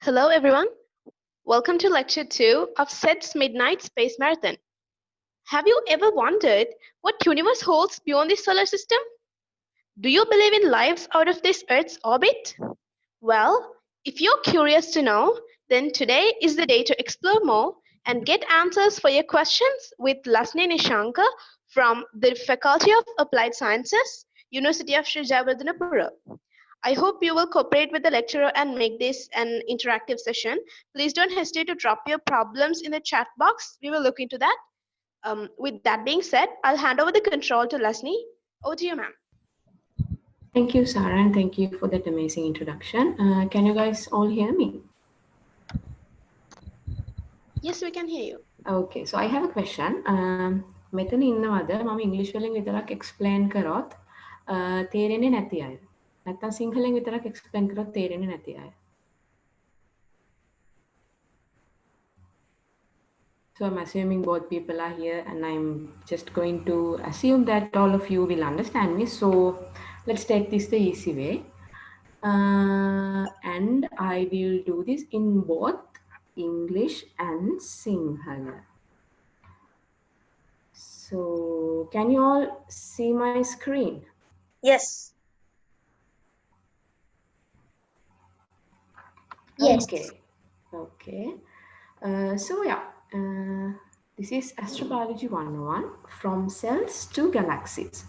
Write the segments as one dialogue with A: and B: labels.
A: Hello, everyone. Welcome to Lecture 2 of SET's Midnight Space Marathon. Have you ever wondered what universe holds beyond the solar system? Do you believe in lives out of this Earth's orbit? Well, if you're curious to know, then today is the day to explore more and get answers for your questions with Lasni Nishankar from the Faculty of Applied Sciences, University of Sri Jayawardhanapura. I hope you will cooperate with the lecturer and make this an interactive session. Please don't hesitate to drop your problems in the chat box. We will look into that. With that being said, I'll hand over the control to Lasni. Over to you, ma'am.
B: Thank you, Sarah, and thank you for that amazing introduction. Can you guys all hear me?
A: Yes, we can hear you.
B: Okay, so I have a question. මෙතන ඉන්නවද මම ඉංග්‍රීසි වලින් විතරක් explain කරොත් තේරෙන්නේ නැති අය. නැත්නම් සිංහලෙන් විතරක් explain කරොත් තේරෙන්නේ නැති අය. So I'm assuming both people are here and I'm just going to assume that all of you will understand me. So let's take this the easy way. And I will do this in both English and Sinhala. So can you all see my screen?
C: Yes. Yes.
B: Okay. So yeah, this is Astrobiology 101 from cells to galaxies.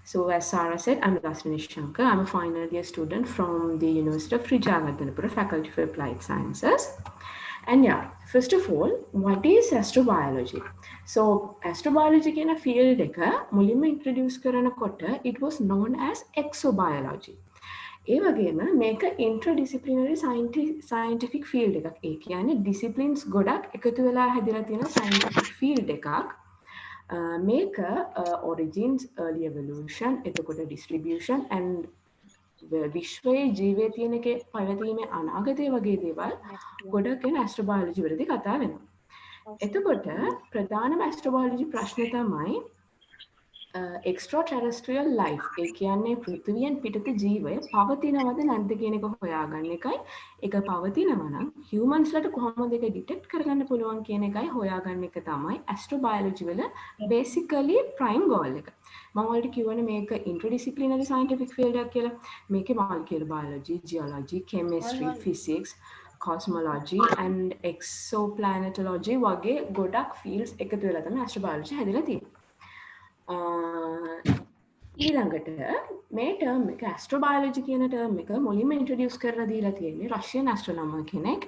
B: So as Sarah said, I'm Lasni Nishankar. I'm a final year student from the University of Sri Jayawardhanapura Faculty for Applied Sciences. And yeah, first of all, what is astrobiology? So astrobiology in a field මුලින්ම introduce කරනකොට it was known as exobiology. ඒ වගේම මේක interdisciplinary scientific field එකක්. ඒ කියන්නේ disciplines ගොඩක් එකතු වෙලා හැදිලා තියෙන scientific field එකක්. මේක origins, early evolution, එතකොට distribution and විශ්වයේ ජීවය තියෙන එකේ පැවතීමේ අනාගතය වගේ දේවල් ගොඩක් වෙන astrobiology වලදී කතා වෙනවා. එතකොට ප්‍රධානම astrobiology ප්‍රශ්නේ තමයි extraterrestrial life. ඒ කියන්නේ පෘථිවියෙන් පිටත ජීවය පවතිනවද නැද්ද කියන එක හොයාගන්න එකයි. ඒක පවතිනවා නම් humans ලට කොහොමද ඒක detect කරගන්න පුළුවන් කියන එකයි හොයාගන්න එක තමයි astrobiology වල basically prime goal එක. මම ඔයාලට කියවනේ මේක interdisciplinary scientific field එකක් කියලා. මේකේ molecular biology, geology, chemistry, physics, cosmology and exoplanetology වගේ ගොඩක් fields එකතු වෙලා තමයි astrobiology හැදිලා තියෙන්නේ. ඊළඟට මේ term එක astrobiology කියන term එක මුලින්ම introduce කරලා දීලා තියෙන්නේ Russian astronomer කෙනෙක්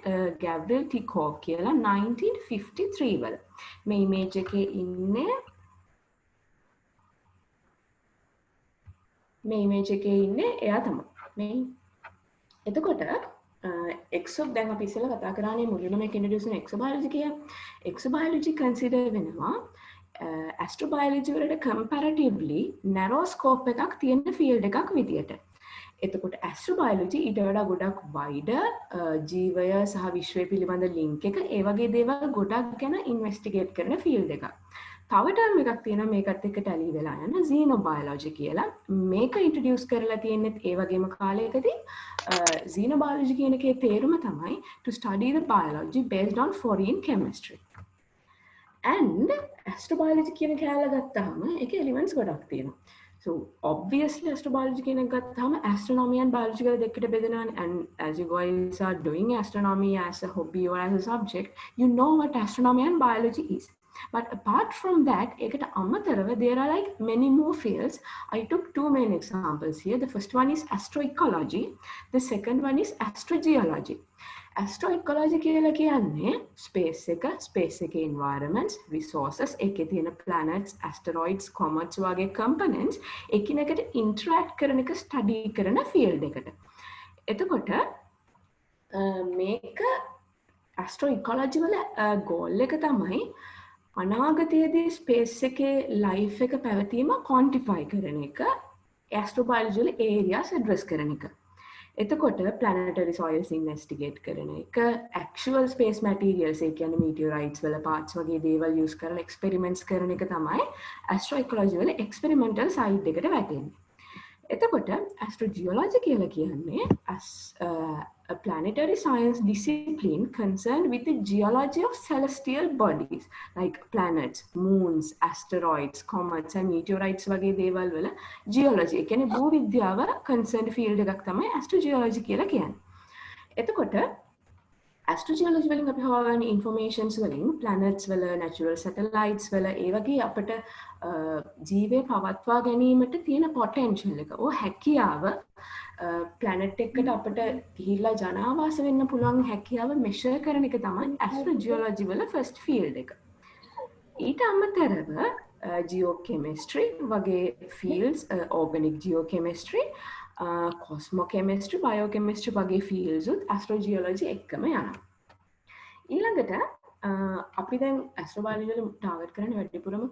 B: Gavril Tikhov කියලා 1953 වල. මේ image එකේ ඉන්නේ එයා තමයි. මේ එතකොට exo දැන් අපි ඉස්සෙල්ලා කතා කරානේ මුලින්ම මේක introduce කරන exobiology කියලා. exobiology consider වෙනවා astrobiology වලට comparatively narrow scope එකක් තියෙන field එකක් විදියට. එතකොට astrobiology ඊට වඩා ගොඩක් wider ජීවය සහ විශ්වය පිළිබඳ link එක ඒ වගේ දේවල් ගොඩක් ගැන investigate කරන field එකක්. තව term එකක් තියෙනවා මේකත් එක්ක tally වෙලා යන xenobiology කියලා. මේක introduce කරලා තියෙන්නේ ඒ වගේම කාලයකදී xenobiology කියන එකේ තේරුම තමයි to study the biology based on foreign chemistry. And astrobiology කියන කැලල ගත්තාම ඒකේ elements ගොඩක් තියෙනවා. So obviously astrobiology කියන එක ගත්තාම astronomy and biology කියලා දෙකකට බෙදෙනවා. And as you guys are doing astronomy as a hobby or as a subject, you know what astronomy and biology is. But apart from that, ඒකට අමතරව there are like many more fields. I took two main examples here. The first one is astroecology. The second one is astrogeology. Astroecology කියලා කියන්නේ space එකේ environments, resources, ඒකේ තියෙන planets, asteroids, comets වගේ components එකිනෙකට interact කරන එක study කරන field එකට. එතකොට මේක astroecology වල goal එක තමයි අනාගතයේදී space එකේ life එක පැවතීම quantify කරන එක astrobiology වල areas address කරන එක. එතකොට planetary soils investigate කරන එක, actual space materials ඒ කියන්නේ meteorites වල parts වගේ දේවල් use කරලා experiments කරන එක තමයි astroecology වල experimental side එකට වැටෙන්නේ. එතකොට astrogeology කියලා කියන්නේ a planetary science discipline concerned with the geology of celestial bodies like planets, moons, asteroids, comets and meteorites වගේ දේවල් වල geology. ඒ කියන්නේ භූ විද්‍යාව concerned field එකක් තමයි astrogeology කියලා කියන්නේ. එතකොට astrogeology වලින් අපි හොයාගන්න informations වලින් planets වල, natural satellites වල ඒ වගේ අපිට ජීවය පවත්වා ගැනීමට තියෙන potential එක. ඕ හැකියාව planet එකකට අපිට ගිහිල්ලා ජනාවාස වෙන්න පුළුවන් හැකියාව measure කරන එක තමයි astrogeology වල first field එක. ඊට අමතරව geochemistry වගේ fields, organic geochemistry, cosmochemistry, biochemistry වගේ fields උත් astrogeology එක්කම යනවා. ඊළඟට අපි දැන් astrobiology වල ටාගට් කරන්නේ වැඩිපුරම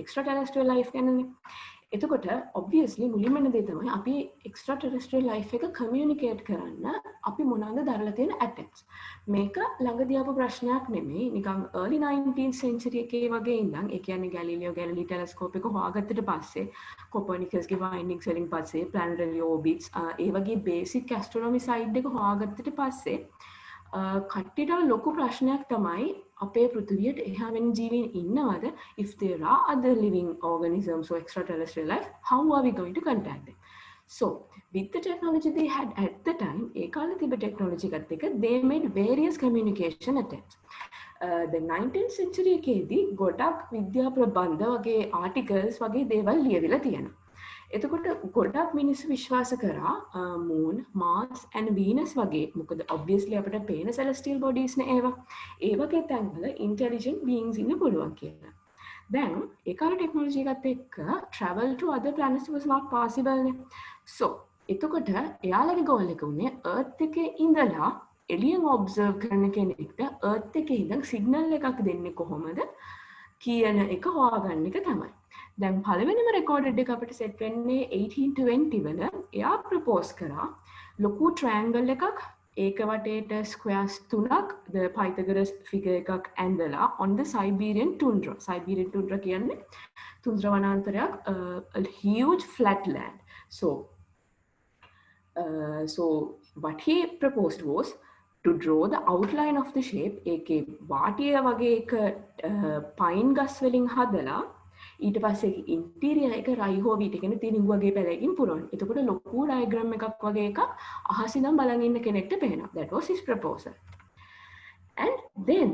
B: extraterrestrial life ගැනනේ. එතකොට obviously මුලින්ම දේ තමයි අපි extraterrestrial life එක communicate කරන්න අපි මොනවාද දරලා තියෙන attempts. මේක ළඟදී ආපු ප්‍රශ්නයක් නෙමෙයි. නිකන් early 19th century එකේ වගේ ඉඳන් ඒ කියන්නේ Galileo Galilei telescope එක හොයාගත්තට පස්සේ Copernicusගේ findings වලින් පස්සේ planetary orbits ඒ වගේ basic astronomy side එක හොයාගත්තට පස්සේ කට්ටියට ලොකු ප්‍රශ්නයක් තමයි අපේ පෘථිවියට එහා වෙන ජීවීන් ඉන්නවද? If there are other living organisms or extraterrestrial life, how are we going to contact them? So with the technology they had at the time, ඒ කාලේ තිබෙ technology එකත් එක්ක they made various communication attempts. The 19th century එකේදී ගොඩක් විද්‍යා ප්‍රබන්ධ වගේ articles වගේ දේවල් ලියවිලා තියෙනවා. එතකොට ගොඩක් මිනිස්සු විශ්වාස කරා moon, Mars and Venus වගේ මොකද obviously අපිට පේන celestial bodies නේ ඒවා. ඒ වගේ තැන්වල intelligent beings ඉන්න පුළුවන් කියලා. දැන් ඒ කාලේ technology එකත් එක්ක travel to other planets was not possible නේ. So එතකොට එයාලගේ goal එක උනේ earth එකේ ඉඳලා එළියෙන් observe කරන කෙනෙක්ට earth එකේ ඉඳන් signal එකක් දෙන්නේ කොහොමද කියන එක හොයාගන්න එක තමයි. දැන් පළවෙනිම රෙකෝඩඩ් එක අපිට සෙට් වෙන්නේ 1820 වල. එයා ප්‍රොපෝස් කරා ලොකු ට්‍රයැන්ගල් එකක් ඒක වටේට ස්ක්වයර්ස් තුනක් the Pythagoras figure එකක් ඇඳලා on the Siberian tundra. Siberian tundra කියන්නේ තුන්ද්‍ර වනාන්තරයක්, a huge flat land. So what he proposed was to draw the outline of the shape. ඒකේ වාටිය වගේ එක pine ගස් වලින් හදලා ඊට පස්සේ ඉන්ටීරියර් එක රයිහෝ වීට කියන තිරිඟු වගේ පැලයකින් පුරවන. එතකොට ලොකු ඩයග්‍රෑම් එකක් වගේ එකක් අහසින් ඉඳන් බලන් ඉන්න කෙනෙක්ට පේනවා. That was his proposal. And then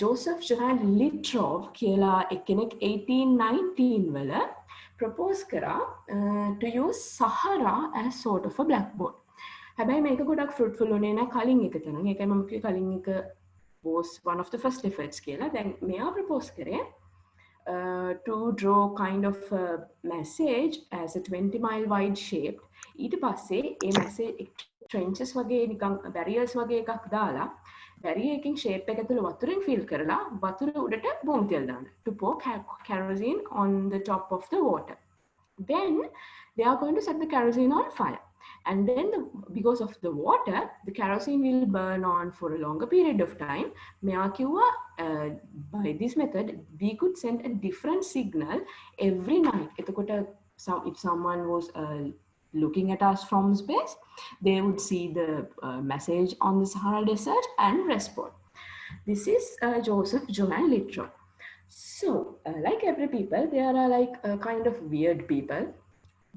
B: Joseph Johann Littrow කියලා එක්කෙනෙක් 1819 වල propose කරා to use Sahara as sort of a blackboard. හැබැයි මේක ගොඩක් fruitful උනේ නැහැ කලින් එක තරම්. ඒකයි මම කිව්වේ කලින් එක was one of the first efforts කියලා. දැන් මෙයා propose කරේ to draw kind of a message as a 20-mile wide shaped. ඊට පස්සේ ඒ message trenches වගේ නිකන් barriers වගේ එකක් දාලා barrier එකකින් shape එක ඇතුළේ වතුරෙන් fill කරලා වතුර උඩට බෝම් තෙල් දාන්න to pour kerosene on the top of the water. Then they are going to set the kerosene on fire. And then because of the water, the kerosene will burn on for a longer period of time. By this method, we could send a different signal every night. If someone was looking at us from space, they would see the message on the Sahara Desert and respond. This is Joseph Johann Littrow. So, like every people, there are like kind of weird people.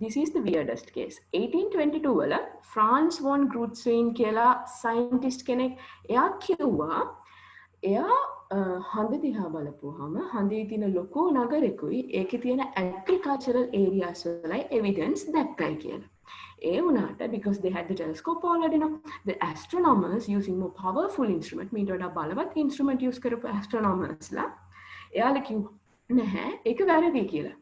B: This is the weirdest case. 1822 වල Franz von Grützein කියලා scientist කෙනෙක් එයා කිව්වා එයා හඳ දිහා බලපුවාම හඳේ තියෙන ලොකු නගරෙකුයි ඒකේ තියෙන agricultural areas වලයි evidence දැක්කයි කියලා. ඒ වුණාට because they had the telescope already now, the astronomers using more powerful instrument මීට වඩා බලවත් instrument use කරපු astronomersලා එයාලා කිව්වා නැහැ ඒක වැරදි කියලා.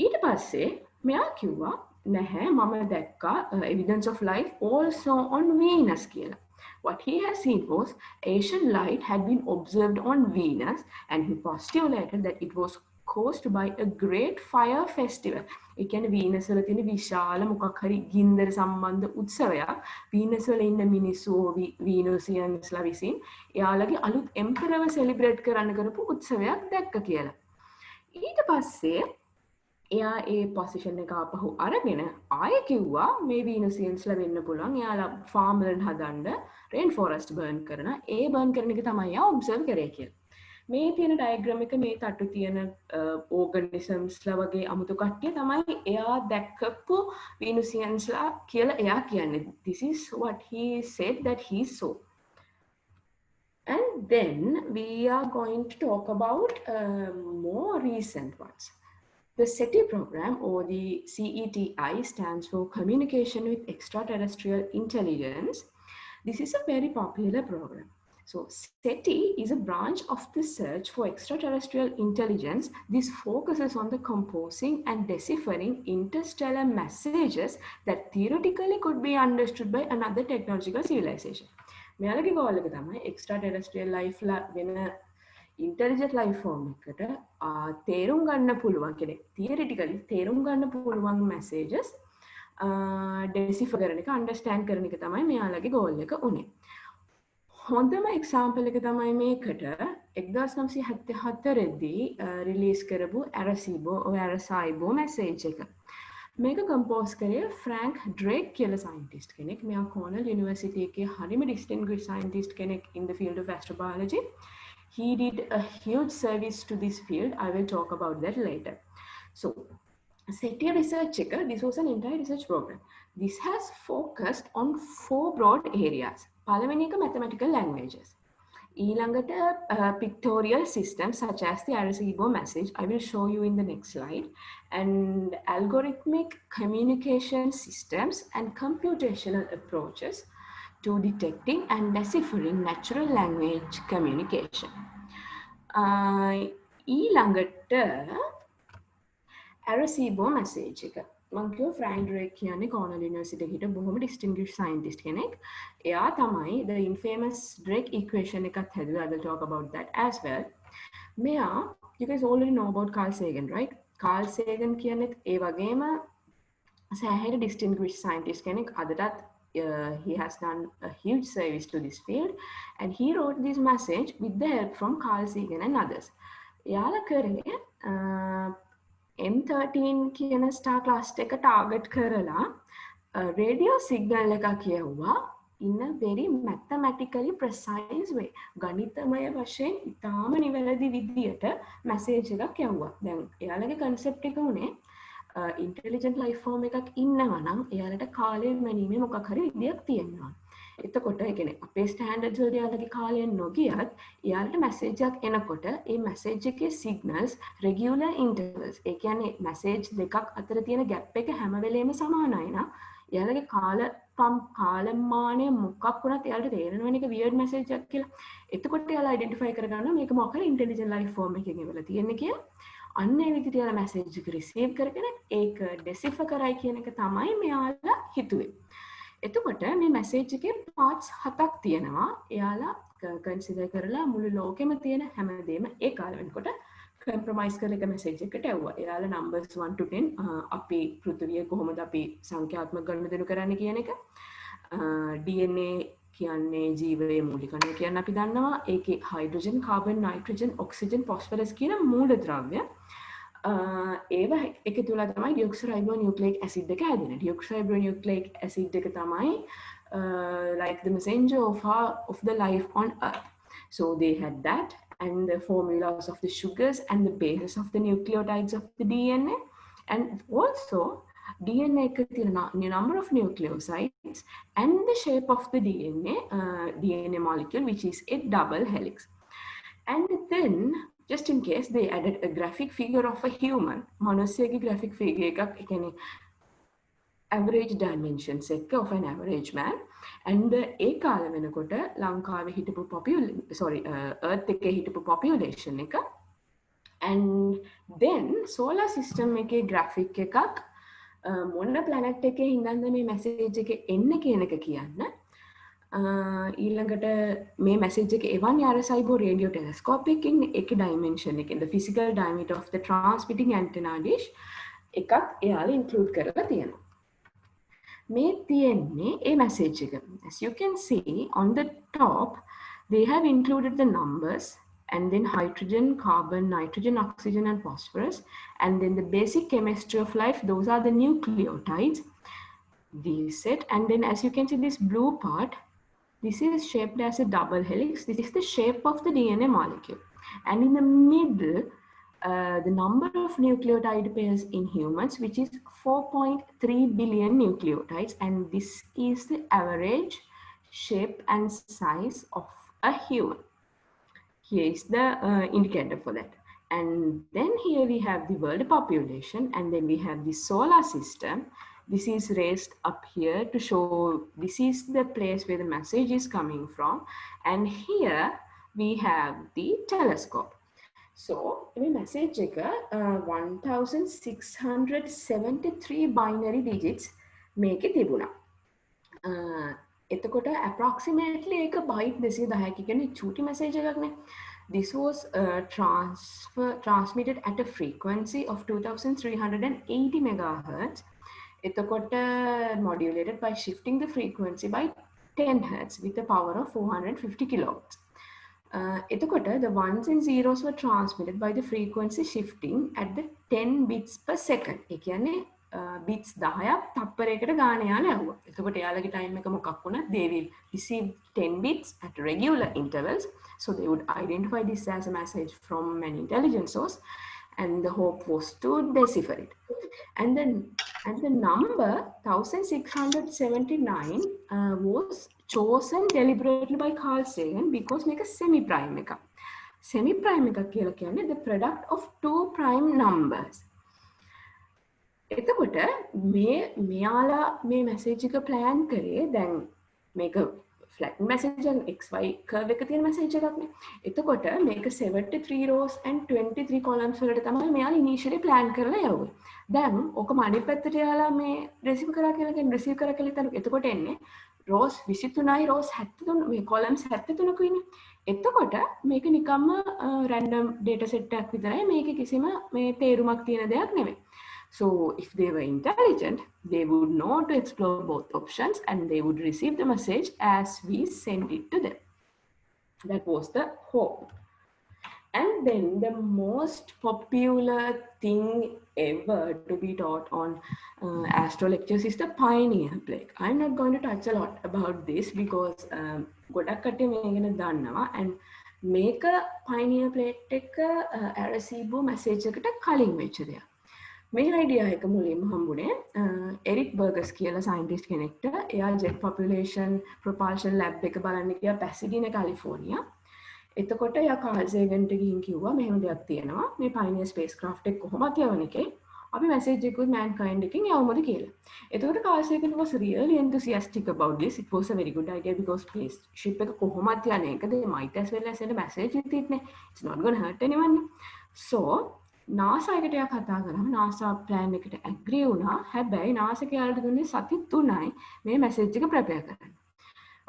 B: ඊට පස්සේ මෙයා කිව්වා නැහැ මම දැක්කා evidence of life also on Venus කියලා. What he has seen was Asian light had been observed on Venus and he postulated that it was caused by a great fire festival. ඒ කියන්නේ Venus වල තියෙන විශාල මොකක් හරි ගින්දර සම්බන්ධ උත්සවයක් Venus වල ඉන්න මිනිස්සු Venusiansලා විසින් එයාලගේ අලුත් emperor සෙලිබ්‍රේට් කරන්න කරපු උත්සවයක් දැක්ක කියලා. ඊට පස්සේ එයා ඒ පොසිෂන් එක ආපහු අරගෙන ආය කිව්වා මේ වීනසියන්ස්ලා වෙන්න පුළුවන් එයාලා ෆාම්වලට හදන්න රේන් ෆොරස්ට් බර්න් කරන ඒ බර්න් කරන එක තමයි එයා ඔබ්සර්ව් කරේ කියලා. මේ තියෙන ඩයග්‍රෑම් එක මේ තට්ටු තියෙන ඕගනිසම්ස්ලා වගේ අමුතු කට්ටිය තමයි එයා දැක්කපු වීනසියන්ස්ලා කියලා එයා කියන්නේ. This is what he said that he saw. And then we are going to talk about more recent ones. The SETI program, or the CETI, stands for Communication with Extraterrestrial Intelligence. This is a very popular program. So SETI is a branch of the search for extraterrestrial intelligence. This focuses on the composing and deciphering interstellar messages that theoretically could be understood by another technological civilization. මෙයාලගේ goal එක තමයි extraterrestrial life ලා වෙන intelligent life form එකට තේරුම් ගන්න පුළුවන් කෙනෙක් theoretically තේරුම් ගන්න පුළුවන් මැසේජස් ඩෙසිෆර් කරන එක අන්ඩර්ස්ටෑන්ඩ් කරන එක තමයි මෙයාලගේ ගෝල් එක උනේ. හොඳම එක්සාම්පල් එක තමයි මේකට 1974 දී රිලීස් කරපු ඇරසයිබෝ මැසේජ් එක. මේක කම්පෝස් කරේ ෆ්‍රැන්ක් ඩ්‍රේක් කියලා සයින්ටිස්ට් කෙනෙක්. මෙයා කෝනල් යුනිවර්සිටි එකේ හරිම ඩිස්ටින්ග්විෂ්ඩ් සයින්ටිස්ට් කෙනෙක් in the field of astrobiology. He did a huge service to this field. I will talk about that later. So, SETI research, this was an entire research program. This has focused on 4 broad areas. පළවෙනි එක mathematical languages. ඊළඟට pictorial systems such as the Arecibo message. I will show you in the next slide. And algorithmic communication systems and computational approaches to detecting and deciphering natural language communication. ඊළඟට Arecibo message එක. මම කිව්වා Frank Drake කියන්නේ කෝනල් university එකේ හිටපු බොහොම ඩිස්ටින්ග්විෂ්ඩ් scientist කෙනෙක්. එයා තමයි the infamous Drake equation එකත් හැදුවා. I will talk about that as well. මෙයා you guys already know about Carl Sagan, right? Carl Sagan කියන්නේ ඒ වගේම සෑහෙන ඩිස්ටින්ග්විෂ්ඩ් සයින්ටිස්ට් කෙනෙක්. අදටත් he has done a huge service to this field, and he wrote this message with the help from Carl Sagan and others. යාලා කරේ M13 කියන star cluster එක target කරලා radio signal එකක් කියවුවා in a very mathematically precise way. ගණිතමය වශයෙන් ඉතාම නිවැරදි විදියට message එකක් යවුවා. දැන් එයාලගේ concept එක උනේ ඉන්ටෙලිජන්ට් ලයිෆ් ෆෝම් එකක් ඉන්නවා නම් එයාලට කාලය මැනීමේ මොකක් හරි විදියක් තියෙනවා. එතකොට ඒ කියන්නේ අපේ ස්ටෑන්ඩඩ්ස් වලට එයාලගේ කාලය නොගියත් එයාලට මැසේජ් එකක් එනකොට ඒ මැසේජ් එකේ සිග්නල්ස් රෙගියුලර් ඉන්ටර්වල්ස් ඒ කියන්නේ මැසේජ් දෙකක් අතර තියෙන ගැප් එක හැම වෙලේම සමානයි නා එයාලගේ කාලමානය මොකක් වුණත් එයාලට තේරෙනවනේ ඒක වියර්ඩ් මැසේජ් එකක් කියලා. එතකොට එයාලා අයිඩෙන්ටිෆයි කරගන්නවා මේක මොකක් හරි ඉන්ටෙලිජන්ට් ලයිෆ් ෆෝම් එකකින් එවලා තියෙන්නේ කියලා. අන්න ඒ විදිහට යාලා මැසේජ් එක රිසීව් කරගෙන ඒක ඩෙසිෆර් කරයි කියන එක තමයි මෙයාලා හිතුවේ. එතකොට මේ මැසේජ් එකේ පාර්ට්ස් 7ක් තියෙනවා. එයාලා කන්සිඩර් කරලා මුළු ලෝකෙම තියෙන හැමදේම ඒ කාලෙ වෙනකොට කම්ප්‍රොමයිස් කරලා එක මැසේජ් එකකට ඇව්වා. එයාලා numbers 1 to 10 අපි පෘථිවිය කොහොමද අපි සංඛ්‍යාත්මක ගණනදෙනු කරන්නේ කියන එක DNA කියන්නේ ජීවයේ මූලිකණු කියන අපි දන්නවා. ඒකේ hydrogen, carbon, nitrogen, oxygen, phosphorus කියන මූලද්‍රව්‍ය ඒව එකතු වෙලා තමයි deoxyribonucleic acid එක හැදෙන්නේ. Deoxyribonucleic acid එක තමයි like the messenger of the life on earth. So they had that and the formulas of the sugars and the bases of the nucleotides of the DNA, and also DNA එක තියෙන number of nucleosides and the shape of the DNA molecule, which is a double helix. And then just in case they added a graphic figure of a human, මනුස්සයෙක්ගේ graphic figure එකක් ඒ කියන්නේ average dimensions එක of an average man, and ඒ කාලෙ වෙනකොට ලංකාවේ හිටපු earth එකේ හිටපු population එක, and then solar system එකේ graphic එකක් මොන planet එකේ ඉඳන්ද මේ message එක එන්නේ කියන එක කියන්න. ඊළඟට මේ message එක එවන්නේ Arecibo radio telescope එකකින් ඒකේ dimension එකෙන් the physical diameter of the transmitting antenna dish එකක් එයාලා include කරලා තියෙනවා. මේ තියෙන්නේ ඒ message එක. As you can see on the top they have included the numbers and then hydrogen, carbon, nitrogen, oxygen, and phosphorus. And then the basic chemistry of life, those are the nucleotides, these set. And then as you can see, this blue part, this is shaped as a double helix. This is the shape of the DNA molecule. And in the middle, the number of nucleotide pairs in humans, which is 4.3 billion nucleotides. And this is the average shape and size of a human. Here is the indicator for that. And then here we have the world population, and then we have the solar system. This is raised up here to show this is the place where the message is coming from. And here we have the telescope. So මේ message එක 1673 binary digits මේකේ තිබුණා. එතකොට approximately එක byte 210 කියන්නේ චූටි message එකක් නේ. This was transmitted at a frequency of 2380 megahertz. එතකොට modulated by shifting the frequency by 10 hertz with a power of 450 kilohertz. එතකොට the ones and zeros were transmitted by the frequency shifting at the 10 bits per second. ඒ කියන්නේ bits 10ක් තප්පරයකට ගාන යාලා යවුවා. එතකොට යාලගේ time එක මොකක් වුණත් they will receive 10 bits at regular intervals. So they would identify this as a message from an intelligent source, and the hope was to decipher it. And then the number 1679 was chosen deliberately by Carl Sagan because make a semi-prime එක. Semi-prime එක කියලා කියන්නේ the product of two prime numbers. එතකොට මෙයාලා මේ message එක plan කරේ දැන් මේක flat message XY curve එක තියෙන message එකක් නේ. එතකොට මේක 73 rows and 23 columns වලට තමයි මෙයාලා initially plan කරලා යවුවේ. දැන් ඕක අනිත් පැත්තට යාලා මේ receive කරා කියලා කියන්නේ receive කරා කියලා හිතන. එතකොට එන්නේ rows 23යි rows 73 මේ columns 73කුයිනේ. එතකොට මේක නිකම්ම random data set එකක් විතරයි. මේක කිසිම මේ තේරුමක් තියෙන දෙයක් නෙවෙයි. So if they were intelligent, they would know to explore both options and they would receive the message as we send it to them. That was the hope. And then the most popular thing ever to be taught on astro lectures is the Pioneer Plague. I'm not going to touch a lot about this because ගොඩක් කට්ටිය මේ ගැන දන්නවා, and මේක Pioneer Plague එක Arecibo message එකට කලින් වෙච්ච දෙයක්. මේ idea එක මුලින්ම හම්බුනේ එරික් බර්ගස් කියලා scientist කෙනෙක්ට. එයා jet population propulsion lab එක බලන්න ගියා පැසඩිනා කැලිෆෝනියා. එතකොට එයා කාල් සේගන්ට ගිහින් කිව්වා මෙහෙම දෙයක් තියෙනවා, මේ Pioneer spacecraft එක කොහොමද යවන එකේ අපි message එකකුත් mankind එකෙන් යවමුද කියලා. එතකොට කාල් සේගන් was really enthusiastic about this. It was a very good idea because spaceship එක කොහොමද යන්නේ එක they might as well send a message with it නේ. It's not going to hurt anyone. So NASA එකට යා කතා කරාම NASA plan එකට agree වුණා. හැබැයි NASA කයාලට දුන්නේ සති 3යි මේ message එක prepare කරන්න.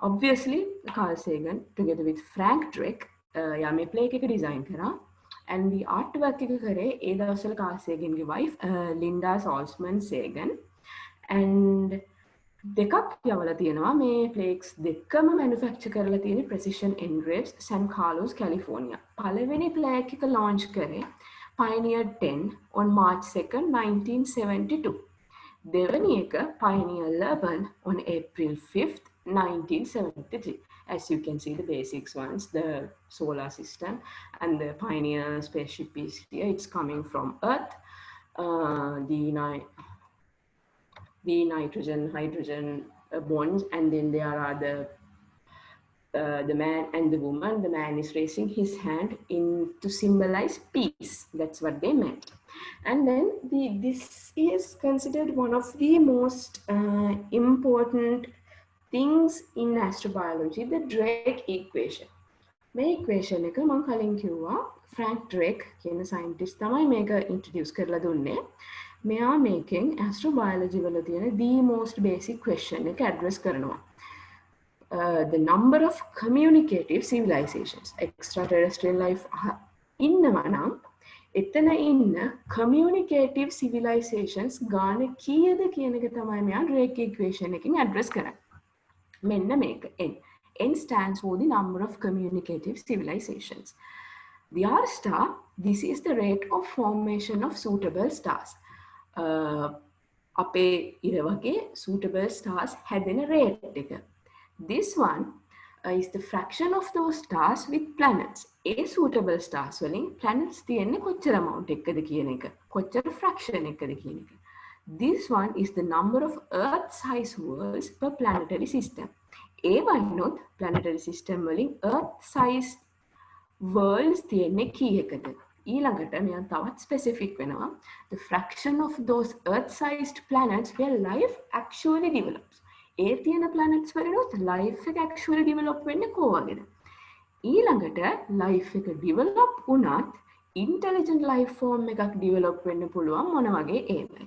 B: Obviously Carl Sagan together with Frank Drake යා මේ plane එක design කරා, and the artwork එක කරේ ඒ දවස්වල Carl Sagan ගේ wife Linda Salzman Sagan. And දෙකක් යවලා තියෙනවා මේ plaques දෙකම manufacture කරලා තියෙන Precision Engraves San Carlos California. පළවෙනි plaque එක launch කරේ Pioneer 10 on March 2nd, 1972. දෙවැනි එක Pioneer 11 on April 5th, 1973. As you can see, the basics ones, the solar system and the Pioneer spaceship is here. It's coming from Earth. The nitrogen, hydrogen bonds, and then there are the man and the woman. The man is raising his hand to symbolize peace. That's what they meant. And then this is considered one of the most important things in astrobiology, the Drake equation. මේ equation එක මම කලින් කිව්වා Frank Drake කියන scientist තමයි මේක introduce කරලා දුන්නේ. මෙයා මේකෙන් astrobiology වල තියෙන the most basic question එක address කරනවා. The number of communicative civilizations, extraterrestrial life innava නම් එතන ඉන්න communicative civilizations ගාන කීයද කියන එක තමයි මෙයා Drake equation එකෙන් address කරන්නේ. මෙන්න මේක n stands for the number of communicative civilizations. VR star, this is the rate of formation of suitable stars. අපේ ඉර වගේ suitable stars හැදෙන rate එක. This one is the fraction of those stars with planets. A suitable stars වලින් planets තියෙන්නේ කොච්චර amount එකද කියන එක. කොච්චර fraction එකද කියන එක. This one is the number of Earth-size worlds per planetary system. A වයිනොත් planetary system වලින් Earth-size worlds තියෙන්නේ කීයකද? ඊළඟට මෙයා තවත් specific වෙනවා. The fraction of those Earth-sized planets where life actually develops. ඒ තියෙන planets වලිනුත් life එක actually develop වෙන්නේ කොහොමද? ඊළඟට life එක develop වුණත් intelligent life form එකක් develop වෙන්න පුළුවන් මොන වගේ ඒවද?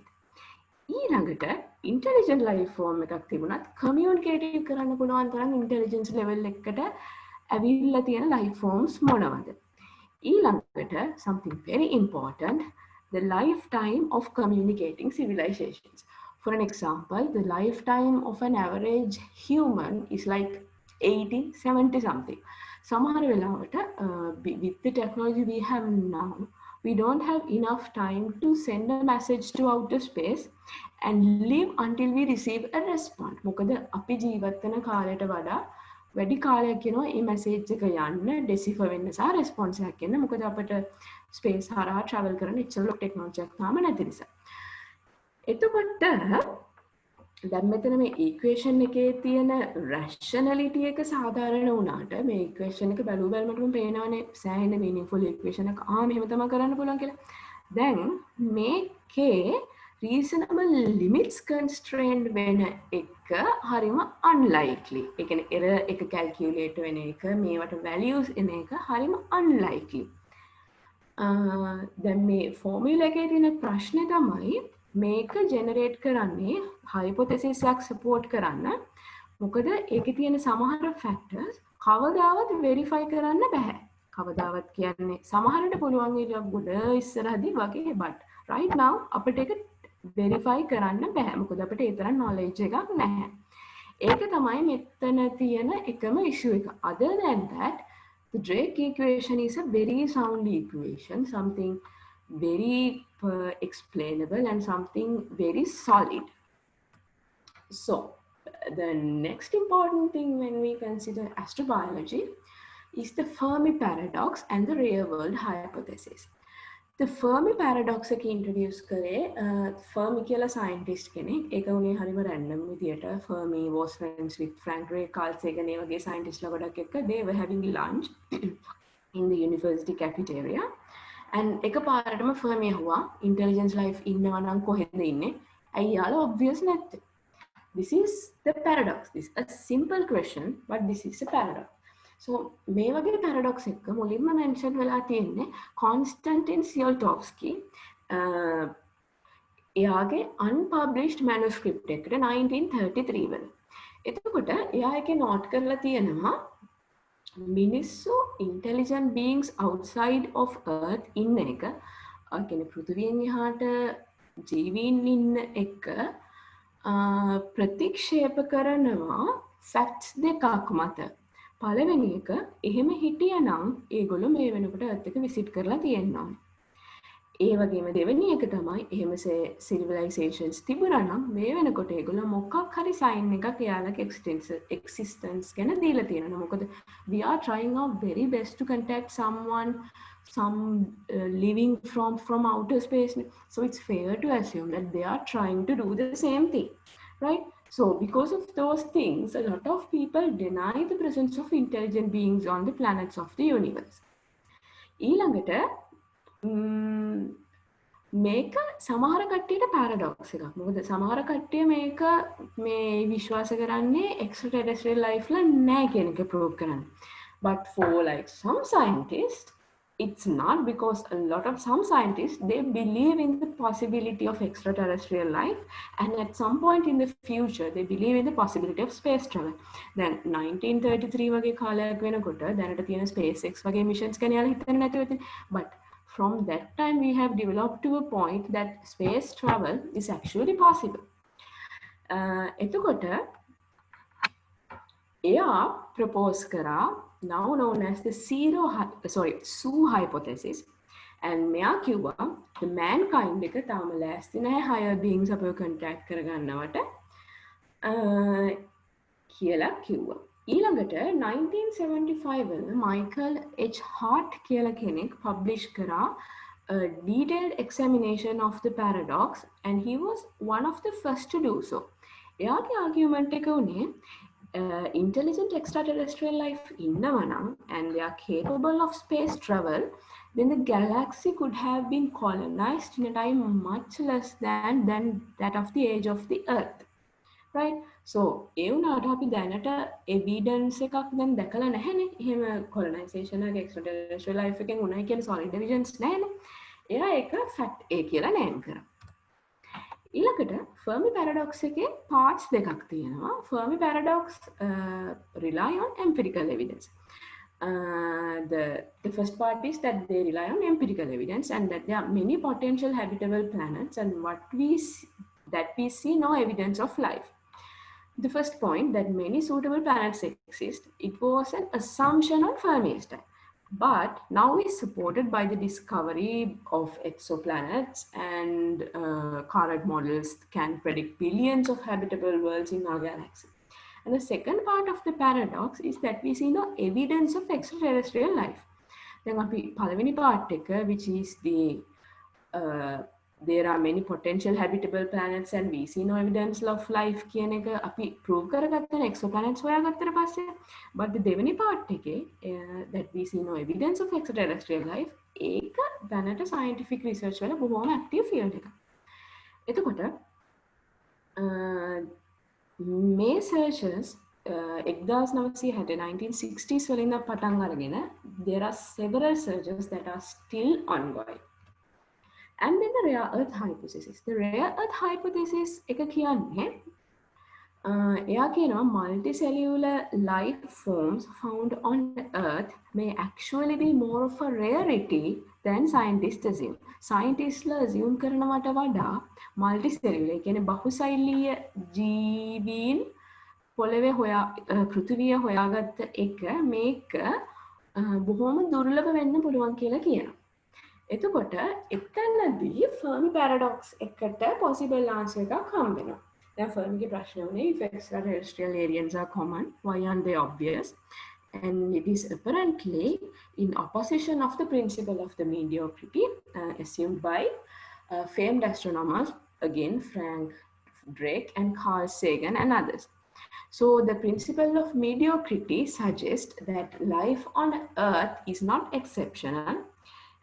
B: ඊළඟට intelligent life form එකක් තිබුණත් communicative කරන්න පුළුවන් තරම් intelligence level එකකට ඇවිල්ලා තියෙන life forms මොනවද? ඊළඟට something very important, the lifetime of communicating civilizations. For an example, the lifetime of an average human is like 80, 70 something. සමහර වෙලාවට with the technology we have now, we don't have enough time to send a message to outer space and live until we receive a response. මොකද අපි ජීවත් වෙන කාලයට වඩා වැඩි කාලයක් යනවා මේ මැසේජ් එක යන්න ඩෙසිෆර් වෙන්න සහ රෙස්පොන්ස් එකක් එන්න. මොකද අපිට ස්පේස් හරහා ට්‍රැවල් කරන්න ඉච්චර ටෙක්නොලොජි එකක් තාම නැති නිසා. එතකොට දැන් මෙතන මේ ඉක්වේෂන් එකේ තියෙන රැෂනලිටි එක සාධාරණ වුණාට මේ ඉක්වේෂන් එක බැලුව බැලමටම පේනවනේ සෑහෙන මීනින්ග්ෆුල් ඉක්වේෂන් එකක් මෙහෙම තමයි කරන්න පුළුවන් කියලා. දැන් මේකේ reasonable limits constraint වෙන එක හරිම unlikely. ඒ කියන්නේ error එක calculate වෙන එක මේවට values එන එක හරිම unlikely. දැන් මේ formula එකේ තියෙන ප්‍රශ්නේ තමයි මේක generate කරන්නේ hypothesis එකක් support කරන්න. මොකද ඒකේ තියෙන සමහර factors කවදාවත් verify කරන්න බෑ. කවදාවත් කියන්නේ සමහරට පුළුවන් ඒක ගොඩ ඉස්සරහදී වගේ but right now අපිට ඒක verify කරන්න බෑ. මොකද අපිට ඒ තරම් knowledge එකක් නැහැ. ඒක තමයි මෙතන තියෙන එකම issue එක. Other than that, the Drake equation is a very sound equation, something very explainable and something very solid. So, the next important thing when we consider astrobiology is the Fermi paradox and the real world hypothesis. The Fermi paradox එක introduce කරේ Fermi කියලා scientist කෙනෙක්. ඒක උනේ හරිම random විදියට. Fermi was friends with Frank Drake, Carl Sagan ඒ වගේ scientist ලා ගොඩක් එක්ක they were having lunch in the university cafeteria. And එකපාරටම Fermi අහුවා intelligence life ඉන්නවා නම් කොහෙද ඉන්නේ? ඇයි යාලා obvious නැත්තේ? This is the paradox. This is a simple question, but this is a paradox. So මේ වගේ paradox එක මුලින්ම mention වෙලා තියෙන්නේ Konstantin Tsiolkovsky එයාගේ unpublished manuscript එකට 1933 වල. එතකොට එයා එකේ note කරලා තියෙනවා මිනිස්සු intelligent beings outside of earth ඉන්න එක කියන්නේ පෘථිවියෙන් එහාට ජීවීන් ඉන්න එක ප්‍රතික්ෂේප කරනවා facts දෙකක් මත. පළවෙනි එක එහෙම හිටියනම් ඒගොල්ලෝ මේ වෙනකොට earth එක visit කරලා තියෙනවා. ඒ වගේම දෙවෙනි එක තමයි එහෙම civilizations තිබුණා නම් මේ වෙනකොට ඒගොල්ලෝ මොකක් හරි sign එකක් එයාලගේ existence ගැන දීලා තියෙනවා. මොකද we are trying our very best to contact someone living from outer space. So it's fair to assume that they are trying to do the same thing, right? So because of those things, a lot of people deny the presence of intelligent beings on the planets of the universe. ඊළඟට මේක සමහර කට්ටියට paradox එකක්. මොකද සමහර කට්ටිය මේක මේ විශ්වාස කරන්නේ extraterrestrial life ලා නැහැ කියන එක prove කරන්න. But for like some scientists, it's not, because a lot of some scientists, they believe in the possibility of extraterrestrial life, and at some point in the future they believe in the possibility of space travel. Then 1933 වගේ කාලයක් වෙනකොට දැනට තියෙන SpaceX වගේ missions ගැන යාලා හිතන්නේ නැතුව ඉතින්, but from that time we have developed to a point that space travel is actually possible. එතකොට එයා propose කරා now known as the Zoo hypothesis. And මෙයා කිව්වා the mankind එක තාම ලෑස්ති නැහැ higher beings අපව contact කරගන්නවට කියලා කිව්වා. ඊළඟට 1975 වල Michael H. Hart කියලා කෙනෙක් publish කරා a detailed examination of the paradox, and he was one of the first to do so. එයාගේ argument එක උනේ intelligent extraterrestrial life innavana and they are capable of space travel, then the galaxy could have been colonized in a time much less than that of the age of the Earth. Right? So, ඒ වුණාට අපි දැනට evidence එකක් දැන් දැකලා නැහැනේ. එහෙම colonization එක extraterrestrial life එකෙන් උනායි කියන solid evidence නැහැනේ. එයා ඒක fact A කියලා name කරා. ඊළඟට Fermi paradox එකේ parts දෙකක් තියෙනවා. Fermi paradox rely on empirical evidence. The first part is that they rely on empirical evidence and that there are many potential habitable planets and that we see no evidence of life. The first point, that many suitable planets exist, it was an assumption on Fermi's time, but now is supported by the discovery of exoplanets, and current models can predict billions of habitable worlds in our galaxy. And the second part of the paradox is that we see no evidence of extraterrestrial life. Then අපි පළවෙනි part එක, which is the there are many potential habitable planets and we see no evidence of life කියන එක අපි prove කරගත්තා exoplanets හොයාගත්තට පස්සේ. But the දෙවෙනි part එකේ that we see no evidence of extraterrestrial life, ඒක දැනට scientific research වල බොහොම active field එකක්. එතකොට මේ searches 1960s වලින් පටන් අරගෙන there are several searches that are still ongoing. And then the rare earth hypothesis. The rare earth hypothesis එක කියන්නේ එයා කියනවා multicellular life forms found on earth may actually be more of a rarity than scientists assume. Scientists assume කරනවට වඩා multicellular කියන්නේ බහුසෛලීය ජීවීන් පොළවේ පෘථිවිය හොයාගත්ත එක මේක බොහොම දුර්ලභ වෙන්න පුළුවන් කියලා කියනවා. එතකොට එතනදී Fermi paradox එකට possible answer එකක් හම්බ වෙනවා. දැන් Fermi ගේ ප්‍රශ්න උනේ if extraterrestrial aliens are common, why aren't they obvious? And it is apparently in opposition of the principle of the mediocrity assumed by famed astronomers, again Frank Drake and Carl Sagan and others. So the principle of mediocrity suggests that life on Earth is not exceptional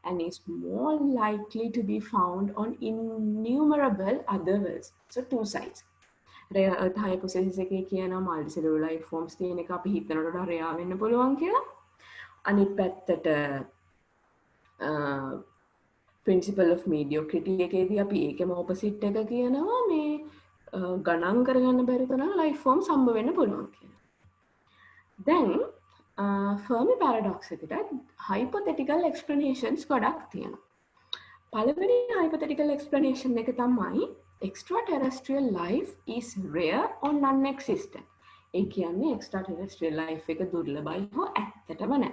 B: and is more likely to be found on innumerable other worlds. So two sides. Rare earth hypothesis එකේ කියනවා multicellular life forms තියෙන එක අපි හිතනට වඩා rare වෙන්න පුළුවන් කියලා. අනිත් පැත්තට principle of mediocrity එකේදී අපි ඒකම opposite එක කියනවා මේ ගණන් කරගන්න බැරි තරම් life forms හම්බ වෙන්න පුළුවන් කියලා. Then Fermi paradox එකට hypothetical explanations ගොඩක් තියෙනවා. පළවෙනි hypothetical explanation එක තමයි extraterrestrial life is rare or non-existent. ඒ කියන්නේ extraterrestrial life එක දුර්ලභයි හෝ ඇත්තටම නැහැ.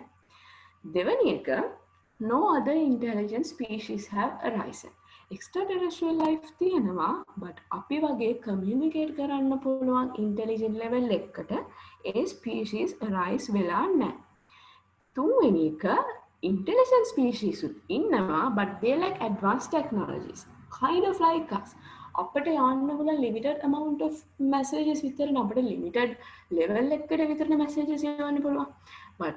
B: දෙවෙනි එක no other intelligent species have arisen. Extraterrestrial life තියෙනවා but අපි වගේ communicate කරන්න පුළුවන් intelligent level එකකට ඒ species arise වෙලා නැහැ. තුන්වෙනි එක intelligent species ඉන්නවා but they lack advanced technologies, kind of like us. අපිට යන්න පුළුවන් limited amount of messages විතරනේ, අපිට limited level එකකට විතරනේ messages යවන්න පුළුවන්. But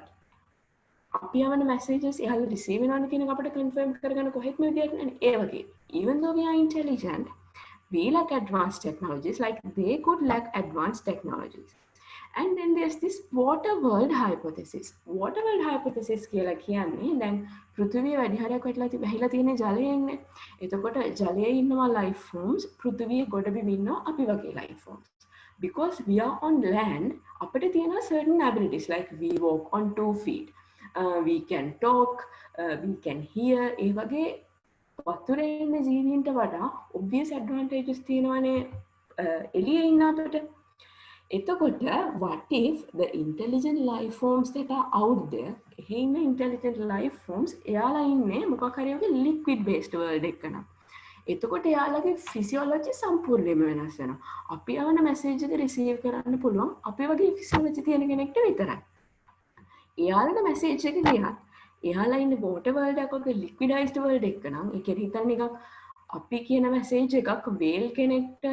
B: අපි යවන messages එයාලා receive වෙනවද කියන එක අපිට confirm කරගන්න කොහෙත්ම විදියක් නැහැ. ඒ වගේ even though we are intelligent, we lack advanced technologies like they could lack advanced technologies. And then there's this water world hypothesis. Water world hypothesis කියලා කියන්නේ දැන් පෘථිවිය වැඩි හරියක් වැහිලා තියෙන ජලයෙන්නේ. එතකොට ජලයේ ඉන්නවා life forms, පෘථිවිය ගොඩබිම ඉන්නවා අපි වගේ life forms. Because we are on land, අපිට තියෙනවා certain abilities like we walk on 2 feet. We can talk, we can hear. ඒ වගේ වතුරේ ඉන්න ජීවීන්ට වඩා obvious advantages තියෙනවානේ එළියේ ඉන්න අපිට. එතකොට what if the intelligent life forms that are out there එහෙ ඉන්න intelligent life forms එයාලා ඉන්නේ මොකක් හරි වගේ liquid based world එකක නම් එතකොට එයාලගේ physiology සම්පූර්ණයෙන්ම වෙනස් වෙනවා. අපි යවන message එක receive කරන්න පුළුවන් අපි වගේ physiology තියෙන කෙනෙක්ට විතරයි. එයාලට message එක ගියත් එයාලා ඉන්නේ water world එකක වගේ liquidized world එකක නම් ඒ කියන්නේ හිතන්න නිකන් අපි කියන message එකක් whale කෙනෙක්ට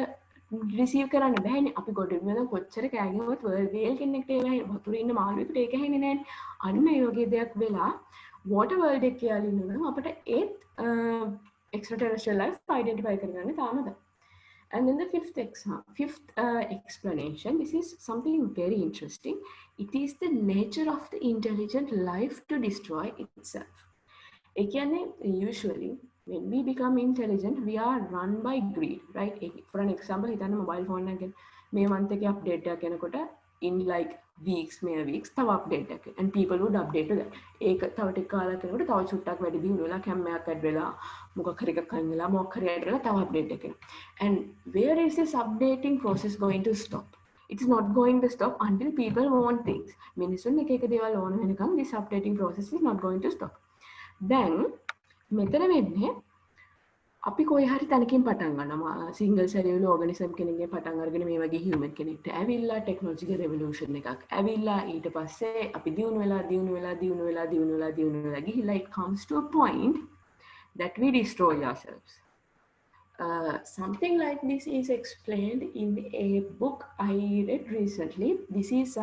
B: රිසීව් කරන්න බෑනේ අපි ගොඩක් වෙන කොච්චර කෑ ගැහුවත් වේල් කෙනෙක්ට ඒක වතුරේ ඉන්න මාළුවෙකුට ඒක ඇහෙන්නේ නෑනේ අන්න ඒ වගේ දෙයක් වෙලා water world එකේ කියලා ඉන්නවා අපිට ඒත් extraterrestrial life identify කරගන්න තාම බෑ. And then the fifth explanation, this is something very interesting. It is the nature of the intelligent life to destroy itself. Again, usually when we become intelligent, we are run by greed, right? For an example, hitana mobile phone again, may month ke update kenakota in like weeks, tawa update එක. And people would update to that. ඒක තව ටික කාලයක් යනකොට තව චුට්ටක් වැඩි දියුණු වෙලා කැම්මයක් ඇඩ් වෙලා මොකක් හරි එකක් අයින් වෙලා මොකක් හරි ඇඩ් වෙලා තව update එක. And where is this updating process going to stop? It is not going to stop until people want things. මිනිසුන් එක එක දේවල් ඕන වෙනකම් this updating process is not going to stop. Then මෙතන වෙන්නේ අපි කොයි හරි තැනකින් පටන් ගන්නවා සිංගල් සෙලියුලර් ඕගනිසම් කෙනෙක්ගෙන් පටන් අරගෙන මේ වගේ හියුමන් කෙනෙක්ට ඇවිල්ලා ටෙක්නොලොජිකල් රෙවොලූෂන් එකක් ඇවිල්ලා ඊට පස්සේ අපි දියුණු වෙලා ගිහිල්ලා it comes to a point that we destroy ourselves. Something like this is explained in a book I read recently. This is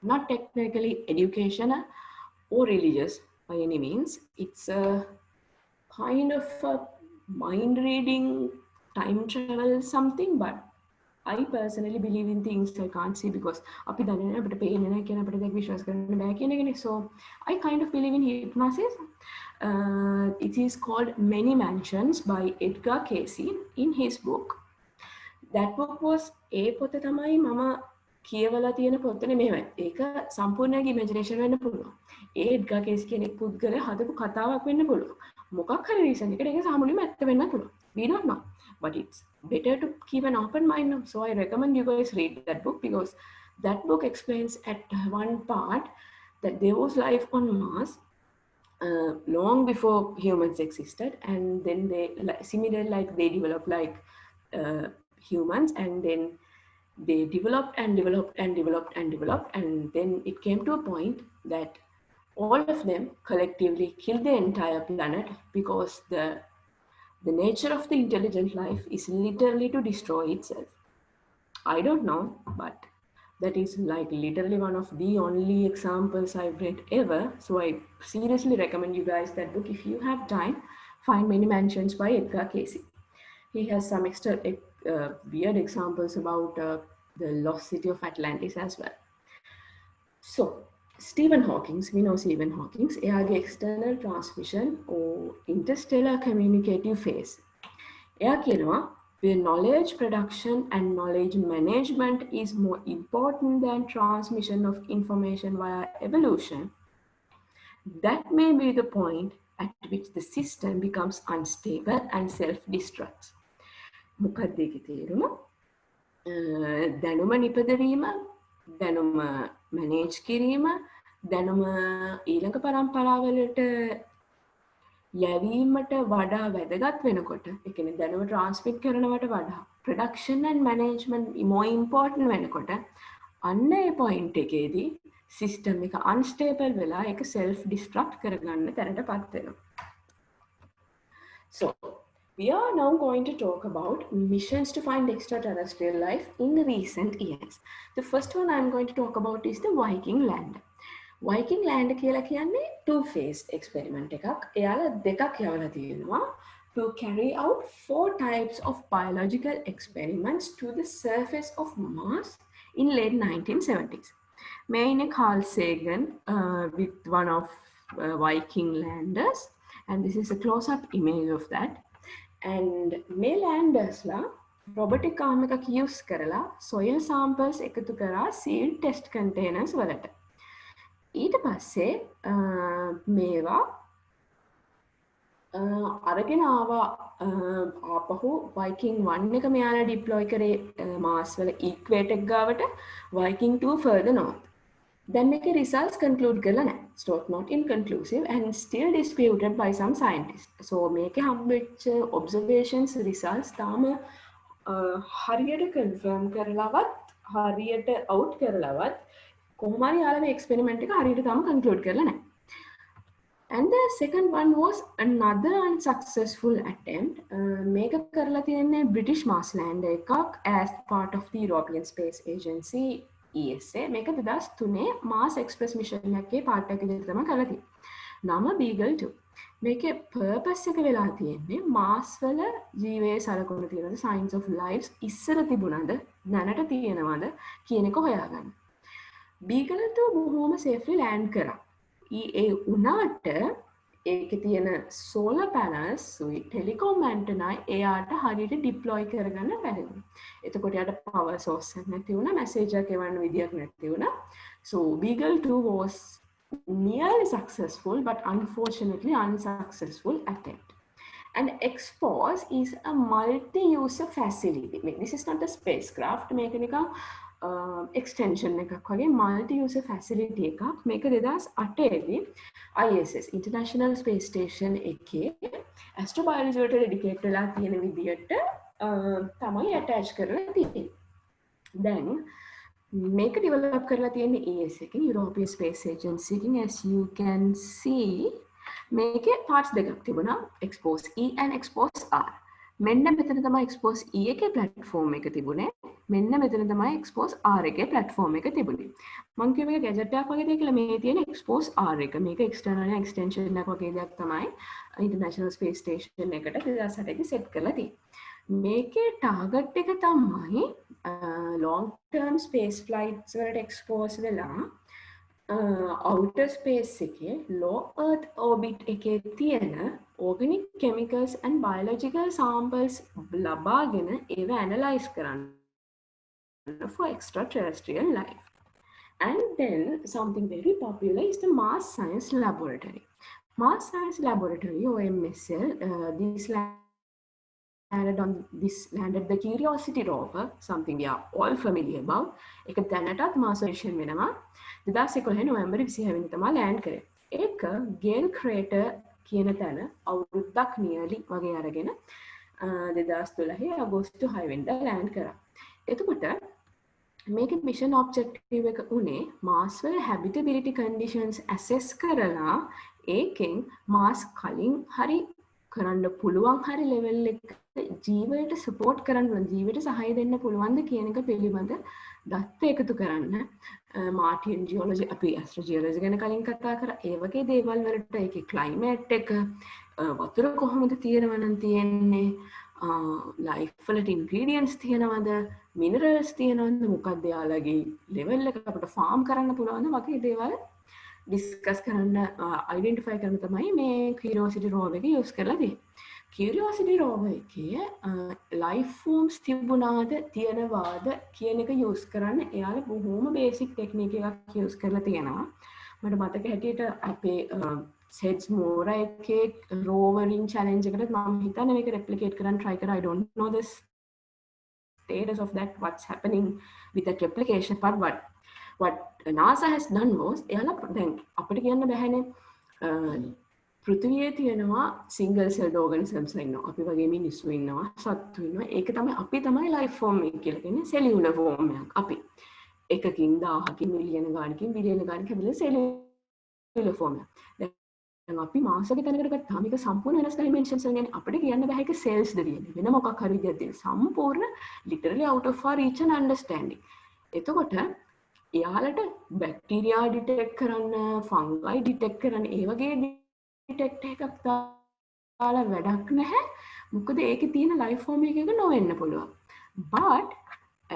B: not technically educational or religious by any means. It's a kind of a mind reading, time travel something, but I personally believe in things I can't see because අපි දන්නේ නැහැ අපිට පේන්නේ නැහැ කියන අපිට දෙයක් විශ්වාස කරන්න බෑ කියන එකනේ. So I kind of believe in hypnosis. It is called Many Mansions by Edgar Cayce in his book. That book was ඒ පොත තමයි මම කියවලා තියෙන පොත නෙමෙයි. ඒක සම්පූර්ණයෙන් ඉමේජිනේෂන් වෙන්න පුළුවන්. ඒ එඩ්ගා කේස් කියන පුද්ගලයා හදපු කතාවක් වෙන්න පුළුවන්. මොකක් හරි රීසන් එකකට ඒක සාමාන්‍යයෙන්ම ඇත්ත වෙන්න පුළුවන්. We don't know. But it's better to keep an open mind now. So I recommend you guys read that book because that book explains at one part that there was life on Mars long before humans existed, and then they similar like they developed like humans, and then they developed, and then it came to a point that all of them collectively killed the entire planet because the nature of the intelligent life is literally to destroy itself. I don't know, but that is like literally one of the only examples I've read ever. So I seriously recommend you guys that book. If you have time, find Many Mansions by Edgar Cayce. He has some extra weird examples about the lost city of Atlantis as well. So Stephen Hawking, we know Stephen Hawking, එයාගේ external transmission or interstellar communicative phase. එයා කියනවා where knowledge production and knowledge management is more important than transmission of information via evolution, that may be the point at which the system becomes unstable and self-destructs. මොකක්ද ඒකේ තේරුම? දැනුම නිපදවීම, දැනුම manage කිරීම, දැනුම ඊළඟ පරම්පරාවලට යැවීමට වඩා වැදගත් වෙනකොට, ඒ කියන්නේ දැනුම ට්‍රාන්ස්මිට් කරනවට වඩා production and management more important වෙනකොට අන්න ඒ point එකේදී system එක unstable වෙලා ඒක self destruct කරගන්න තැනටපත් වෙනවා. So we are now going to talk about missions to find extraterrestrial life in recent years. The first one I'm going to talk about is the Viking Lander. Viking Lander කියලා කියන්නේ two-phase experiment එකක්. එයාලා දෙකක් යවලා තියෙනවා to carry out 4 types of biological experiments to the surface of Mars in late 1970s. May ඉන්නේ Carl Sagan with one of Viking landers, and this is a close-up image of that. And මේ landersලා robotic arm එකක් use කරලා soil samples එකතු කරා sealed test containers වලට. ඊට පස්සේ මේවා අරගෙන ආවා ආපහු Viking 1 එක මෙයාලා ඩිප්ලොයි කරේ මාස් වල ඉක්වේටර් එක ගාවට Viking 2 further north. Then make a results conclude කරලා නැහැ. Stroke not inconclusive and still disputed by some scientists. So මේක හම්බෙච්ච observations results තාම හරියට confirm කරලවත් හරියට out කරලවත් කොහොම හරි යාළුවෝ experiment එක හරියට තාම conclude කරලා නැහැ. And the second one was another unsuccessful attempt. මේක කරලා තියෙන්නේ British Mars Lander එකක් as part of the European Space Agency ESA. මේක 2003 Mars Express mission එකේ part එකක් විදිහට තමයි කරලා තියෙන්නේ. නම Beagle 2. මේකේ purpose එක වෙලා තියෙන්නේ Mars වල ජීවයේ සලකුණු තියෙනවද signs of lives ඉස්සර තිබුණාද දැනට තියෙනවද කියන එක හොයාගන්න. Beagle 2 බොහොම safely land කරා. ඒ උනාට ඒකේ තියෙන solar panels සුයි telecom antenna එයාට හරියට deploy කරගන්න බැරි වුණා. එතකොට යාට power source එකක් නැති වුණා, message එකක් එවන්න විදියක් නැති වුණා. So Beagle 2 was nearly successful but unfortunately unsuccessful attempt. And XPOS is a multi-user facility. This is not a spacecraft. මේක නිකන් extension එකක් වගේ multi-user facility එකක්. මේක 2008 දී ISS International Space Station එකේ astrobiology වලට dedicate වෙලා තියෙන විදියට තමයි attach කරලා තියෙන්නේ. දැන් මේක develop කරලා තියෙන්නේ ESA එකෙන් European Space Agency එකෙන්. As you can see මේකේ parts දෙකක් තිබුණා, XPOS E and XPOS R. මෙන්න මෙතන තමයි XPOS E එකේ platform එක තිබුණේ. මෙන්න මෙතන තමයි XPOS R එකේ platform එක තිබුණේ. මම කියව එක gadget එකක් වගේ දෙයක් කියලා මේ තියෙන XPOS R එක. මේක external extension එකක් වගේ දෙයක් තමයි International Space Station එකට 2008 දී set කරලා තියෙන්නේ. මේකේ target එක තමයි long term space flights වලට expose වෙලා outer space එකේ low earth orbit එකේ තියෙන organic chemicals and biological samples ලබාගෙන ඒව analyze කරන්න for extraterrestrial life. And then something very popular is the Mars Science Laboratory. Mars Science Laboratory, or MSL, landed the Curiosity rover, something we are all familiar about. එක දැනටත් Mars mission වෙනවා 2011 නොවැම්බර් 26 වෙනිදා තමයි land කරේ. ඒක Gale Crater කියන තැන අවුරුද්දක් nearly වගේ අරගෙන 2012 අගෝස්තු 6 වෙනිදා land කරා. එතකොට මේකේ mission objective එක උනේ Mars වල habitability conditions assess කරලා ඒකෙන් Mars කලින් හරි කරන්න පුළුවන් හරි level එක ජීවයට support කරන්න ජීවයට සහාය දෙන්න පුළුවන්ද කියන එක පිළිබඳ දත්ත එකතු කරන්න Martian geology අපි astrogeology ගැන කලින් කතා කරා ඒ වගේ දේවල් වලට ඒකේ climate එක වතුර කොහොමද තියෙනවනම් තියෙන්නේ life වලට ingredients තියෙනවද minerals තියෙනවද මොකක්ද යාලගේ level එක අපිට farm කරන්න පුළුවන්ද වගේ දේවල් discuss කරන්න identify කරන්න තමයි මේ Curiosity rover එක use කරලා තියෙන්නේ. Curiosity rover එකේ life forms තිබුණාද තියෙනවාද කියන එක use කරන්න එයාලා බොහොම basic technique එකක් use කරලා තියෙනවා. මට මතක හැටියට අපේ SETS Mora එකේ rovering challenge එකට මම හිතන්නේ මේක replicate කරන්න try කරා. I don't know the status of that, what's happening with that replication, but what NASA has done was එයාලා දැන් අපිට කියන්න බැහැනේ පෘථිවියේ තියෙනවා single celled organisms ඉන්නවා අපි වගේ මිනිස්සු ඉන්නවා සත්තු ඉන්නවා ඒක තමයි අපි තමයි life form එක කියලා කියන්නේ cellular form එකක් අපි එකකින් 1000කින් මිලියන ගානකින් බිලියන ගානකින් හැදෙන cellular form එක දැන් අපි මාසෙක තැනකට ගත්තාම මේක සම්පූර්ණ වෙනස් dimensions වලින් අපිට කියන්න බෑ ඒක cells ද කියන්නේ වෙන මොකක් හරි විදියක් දෙන්නේ සම්පූර්ණ literally out of our reach and understanding එතකොට එයාලට බැක්ටීරියා ඩිටෙක්ට් කරන්න ෆංගයි ඩිටෙක්ට් කරන්න ඒ වගේ ඩිටෙක්ට් එකක් දාලා වැඩක් නැහැ මොකද ඒකේ තියෙන ලයිෆ් ෆෝම් එකක නොවෙන්න පුළුවන් but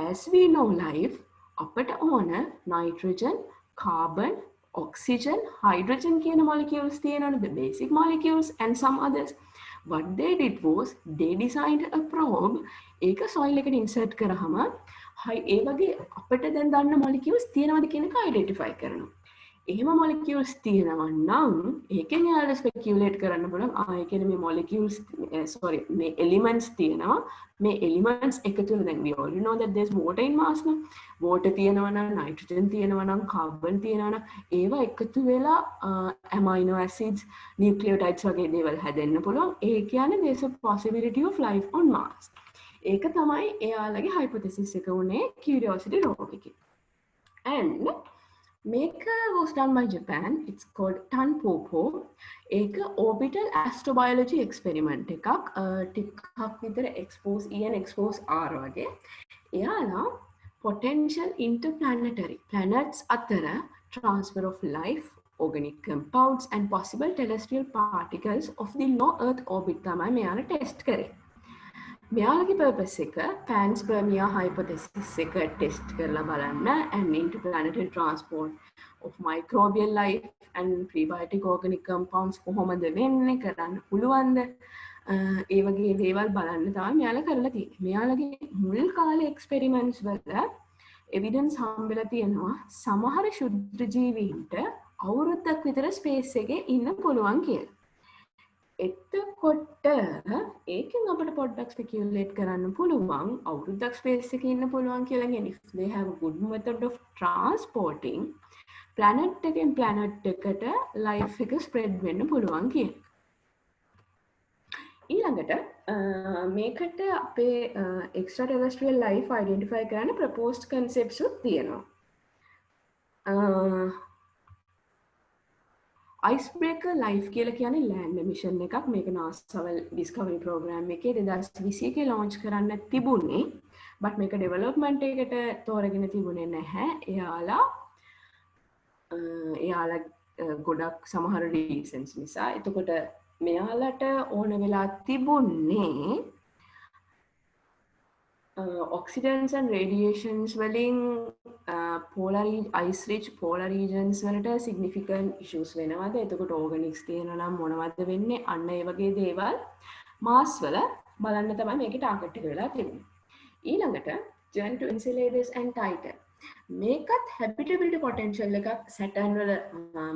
B: as we know life අපට ඕන nitrogen carbon oxygen hydrogen කියන molecules තියෙනවනේ the basic molecules and some others what they did was they designed a probe ඒක soil එකට insert කරාම ඒ වගේ අපිට දැන් දන්න molecules තියෙනවද කියන එක identify කරනවා. එහෙම මොලිකියුල්ස් තියෙනවා නම් ඒකෙන් යාළුවෝ ස්පෙකියුලේට් කරන්න පුළුවන් ඒ කියන්නේ මේ මොලිකියුල්ස් මේ එලිමන්ට්ස් තියෙනවා මේ එලිමන්ට්ස් එකතු වෙලා දැන් we already know that there's water in Mars නේ water තියෙනවා නම් nitrogen තියෙනවා නම් carbon තියෙනවා නම් ඒවා එකතු වෙලා amino acids nucleotides වගේ දේවල් හැදෙන්න පුළුවන් ඒ කියන්නේ there's a possibility of life on Mars ඒක තමයි එයාලගේ hypothesis එක උනේ curiosity rover එකේ and Make was done by Japan. It's called TANPOPO. एक orbital astrobiology experiment එකක් ටිකක් විතර expose E and expose R වගේ. එයාලා potential interplanetary planets අතර transfer of life, organic compounds and possible terrestrial particles of the low Earth orbit තමයි මෙයාලා test කරේ. මෙයාලගේ purpose එක panspermia hypothesis එක test කරලා බලන්න and interplanetary transport of microbial life and prebiotic organic compounds කොහොමද වෙන්නේ කරන්න පුළුවන්ද ඒ වගේ දේවල් බලන්න තමයි මෙයාලා කරලා තියෙන්නේ. මෙයාලගේ මුල් කාලේ experiments වල evidence හම්බෙලා තියෙනවා සමහර ශුද්‍ර ජීවීන්ට අවුරුද්දක් විතර space එකේ ඉන්න පුළුවන් කියලා. එතකොට ඒකෙන් අපිට පොඩ්ඩක් ස්පෙකියුලේට් කරන්න පුළුවන් අවුරුද්දක් ස්පේස් එකේ ඉන්න පුළුවන් කියලා කියන්නේ if they have a good method of transporting planet එකෙන් planet එකට life එක spread වෙන්න පුළුවන් කියන ඊළඟට මේකට අපේ extraterrestrial life identify කරන්න proposed concepts උත් තියෙනවා Icebreaker Life කියලා කියන්නේ land mission එකක් මේක NASA වල discovery program එකේ 2021 launch කරන්න තිබුණේ but මේක development එකට තෝරගෙන තිබුණේ නැහැ එයාලා ගොඩක් සමහර reasons නිසා එතකොට මෙයාලට ඕන වෙලා තිබුණේ oxidants and radiations වලින් ice rich polar regions වලට significant issues වෙනවාද එතකොට organics තියෙනවා නම් මොනවද වෙන්නේ අන්න ඒ වගේ දේවල් Mars වල බලන්න තමයි මේකේ target එක වෙලා තිබුණේ ඊළඟට Journey to Enceladus and Titan මේකත් habitability potential එකක් Saturn වල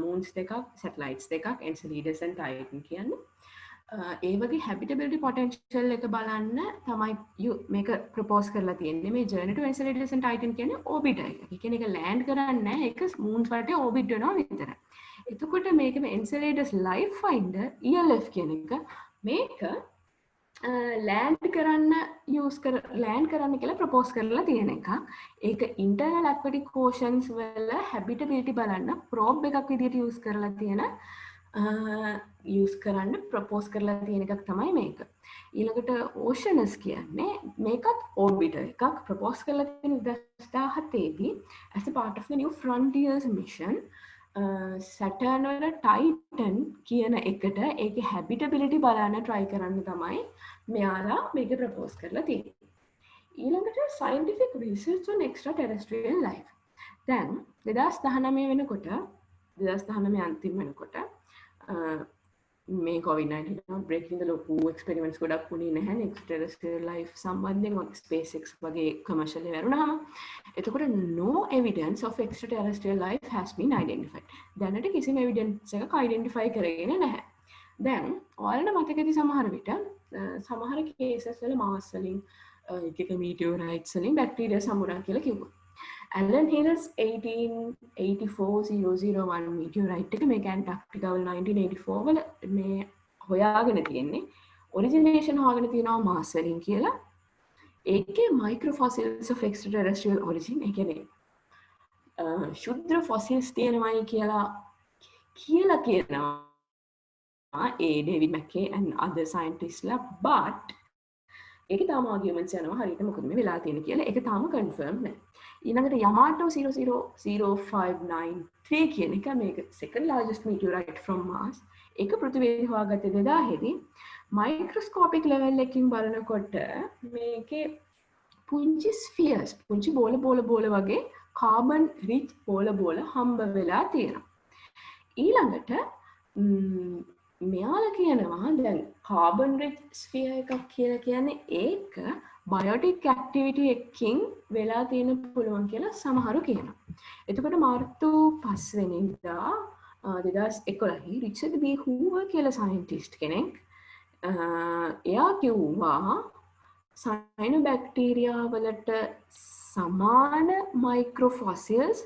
B: moons දෙකක් satellites දෙකක් Enceladus and Titan කියන්නේ ඒ වගේ habitability potential එක බලන්න තමයි මේක propose කරලා තියෙන්නේ මේ journey to Enceladus and Titan කියන්නේ orbit එක. ඒ කියන්නේ ඒක land කරන්නේ නැහැ ඒක moons වලට orbit වෙනවා විතරයි. එතකොට මේක මේ Enceladus life finder ELF කියන එක මේක land කරන්න කියලා propose කරලා තියෙන එක. ඒක internal aquatic oceans වල habitability බලන්න probe එකක් විදිහට use කරලා තියෙන use කරන්න propose කරලා තියෙන එකක් තමයි මේක. ඊළඟට Oceanus කියන්නේ මේකත් orbiter එකක් propose කරලා තියෙන 2017 දී as a part of the New Frontiers mission Saturn වල Titan කියන එකට ඒකේ habitability බලන්න try කරන්න තමයි මෙයාලා මේක propose කරලා තියෙන්නේ. ඊළඟට scientific research on extraterrestrial life. දැන් 2019 වෙනකොට 2019 අන්තිම වෙනකොට මේ COVID-19 outbreak ඉඳලා ලොකු experiments ගොඩක් වුණේ නැහැ extraterrestrial life සම්බන්ධයෙන් SpaceX වගේ commercial එක වරුණාම එතකොට no evidence of extraterrestrial life has been identified. දැනට කිසිම evidence එකක් identify කරගෙන නැහැ. දැන් ඔයාලට මතකද සමහර විට සමහර cases වල Mars වලින් එක meteorites වලින් bacteria සමුරා කියලා කිව්වා. Alan Hills 1884001 meteorite එක මේක Antarctica වල 1984 වල මේ හොයාගෙන තියෙන්නේ origination හොයාගෙන තියෙනවා Mars වලින් කියලා ඒකේ microfossils of extraterrestrial origin ඒ කියන්නේ ශුද්‍ර fossils තියෙනවායි කියලා කියනවා ඒ David McKay and other scientists ලා but ඒක තාම arguments යනවා හරියට මොකද මේ වෙලා තියෙන්නේ කියලා ඒක තාම confirm නැහැ. ඊළඟට Yamato 000593 කියන එක මේක second largest meteorite from Mars. ඒක පෘථිවියේ හොයාගත්තේ 2000 දී microscopic level එකකින් බලනකොට මේකේ පුංචි spheres පුංචි බෝල වගේ carbon rich බෝල හම්බ වෙලා තියෙනවා. ඊළඟට මෙයාලා කියනවා දැන් carbon rich sphere එකක් කියලා කියන්නේ ඒක බයොටික් ඇක්ටිවිටි එකකින් වෙලා තියෙන පුළුවන් කියලා සමහරු කියනවා. එතකොට මාර්තු 5 වෙනිදා 2011 රිචඩ් බී හූවර් කියලා සයින්ටිස්ට් කෙනෙක් එයා කිව්වා සයිනෝබැක්ටීරියා වලට සමාන මයික්‍රෝෆොසිල්ස්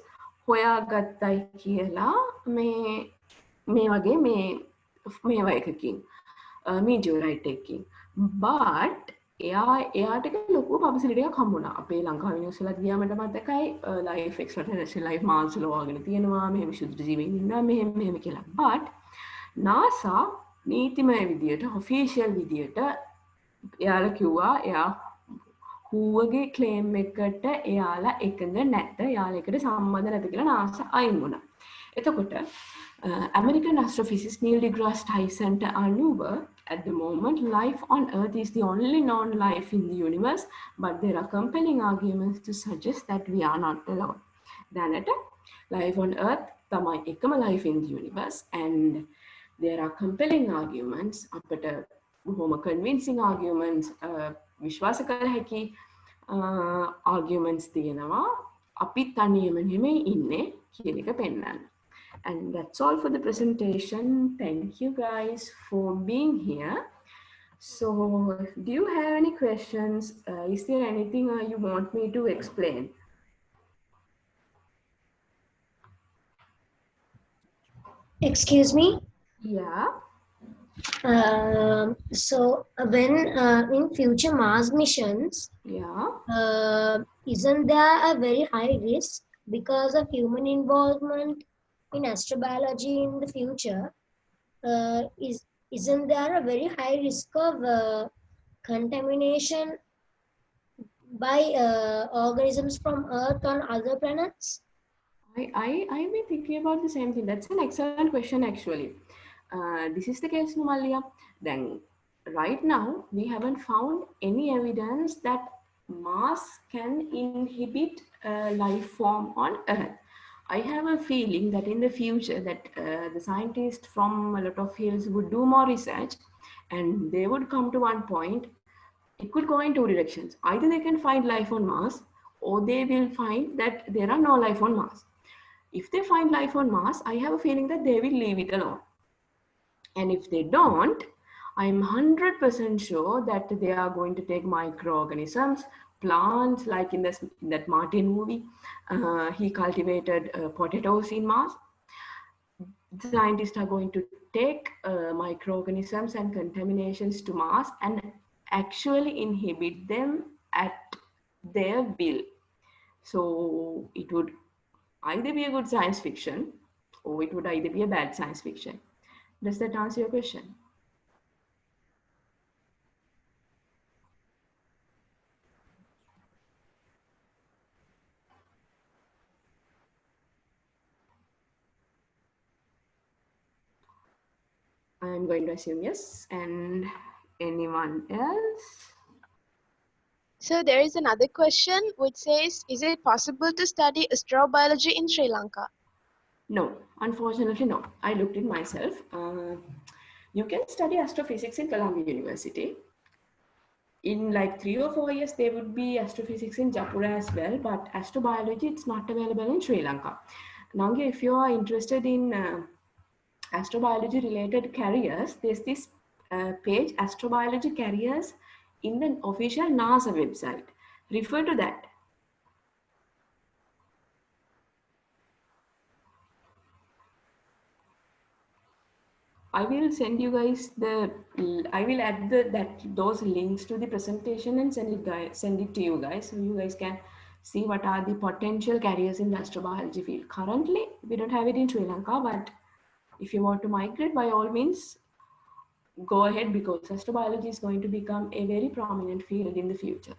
B: හොයාගත්තයි කියලා මේ වගේ මේවා එකකින් මීටියෝරයිට් එකකින් but එයාට ලොකු පබ්ලිසිටි එකක් හම්බුණා. අපේ ලංකාවේ නිවුස් වලත් ගියා මට මතකයි ලයිෆ් එක්ස්ට්‍රාටෙරෙස්ට්‍රියල් ලයිෆ් මාර්ස් වල හොයාගෙන තියෙනවා මෙහෙම ශුද්ධ ජීවීන් ඉන්නවා මෙහෙම කියලා. but NASA නීතිමය විදියට ඔෆිෂියල් විදියට එයාලා කිව්වා එයා හූවගේ ක්ලේම් එකට එයාලා එකඟ නැත. එයාලා එකට සම්බන්ධ නැත කියලා NASA අයින් වුණා. එතකොට American astrophysicist Neil deGrasse Tyson අනුව at the moment life on Earth is the only known life in the universe, but there are compelling arguments to suggest that we are not alone. දැනට life on Earth තමයි එකම life in the universe, and there are compelling arguments අපට බොහොම convincing arguments විශ්වාස කළ හැකි arguments තියෙනවා අපි තනියම නෙමෙයි ඉන්නේ කියන එක පෙන්නන්න. And that's all for the presentation. Thank you guys for being here. So do you have any questions? Is there anything you want me to explain?
C: Excuse me?
B: Yeah.
C: So when in future Mars missions,
B: Yeah.
C: isn't there a very high risk because of human involvement in astrobiology in the future? Isn't there a very high risk of contamination by organisms from Earth on other planets?
B: I've been thinking about the same thing. That's an excellent question, actually. This is the case, Numalia. Then, right now, we haven't found any evidence that Mars can inhibit life form on Earth. I have a feeling that in the future that the scientists from a lot of fields would do more research, and they would come to one point. It could go in two directions. Either they can find life on Mars, or they will find that there are no life on Mars. If they find life on Mars, I have a feeling that they will leave it alone. And if they don't, I'm 100% sure that they are going to take microorganisms, plants, like in that Martin movie. He cultivated potatoes in Mars. The scientists are going to take microorganisms and contaminations to Mars and actually inhibit them at their will. So it would either be a good science fiction, or it would either be a bad science fiction. Does that answer your question? I'm going to assume yes. And anyone else?
A: So there is another question which says, is it possible to study astrobiology in Sri Lanka?
B: No, unfortunately no. I looked it myself. You can study astrophysics in Columbia University. In like 3 or 4 years, there would be astrophysics in Japura as well, but astrobiology, it's not available in Sri Lanka. Nangi, if you are interested in astrobiology related careers, there's this page, Astrobiology Careers, in the official NASA website. Refer to that. I will send you guys I will add those links to the presentation and send it to you guys, so you guys can see what are the potential careers in the astrobiology field. Currently, we don't have it in Sri Lanka, but if you want to migrate, by all means, go ahead, because astrobiology is going to become a very prominent field in the future.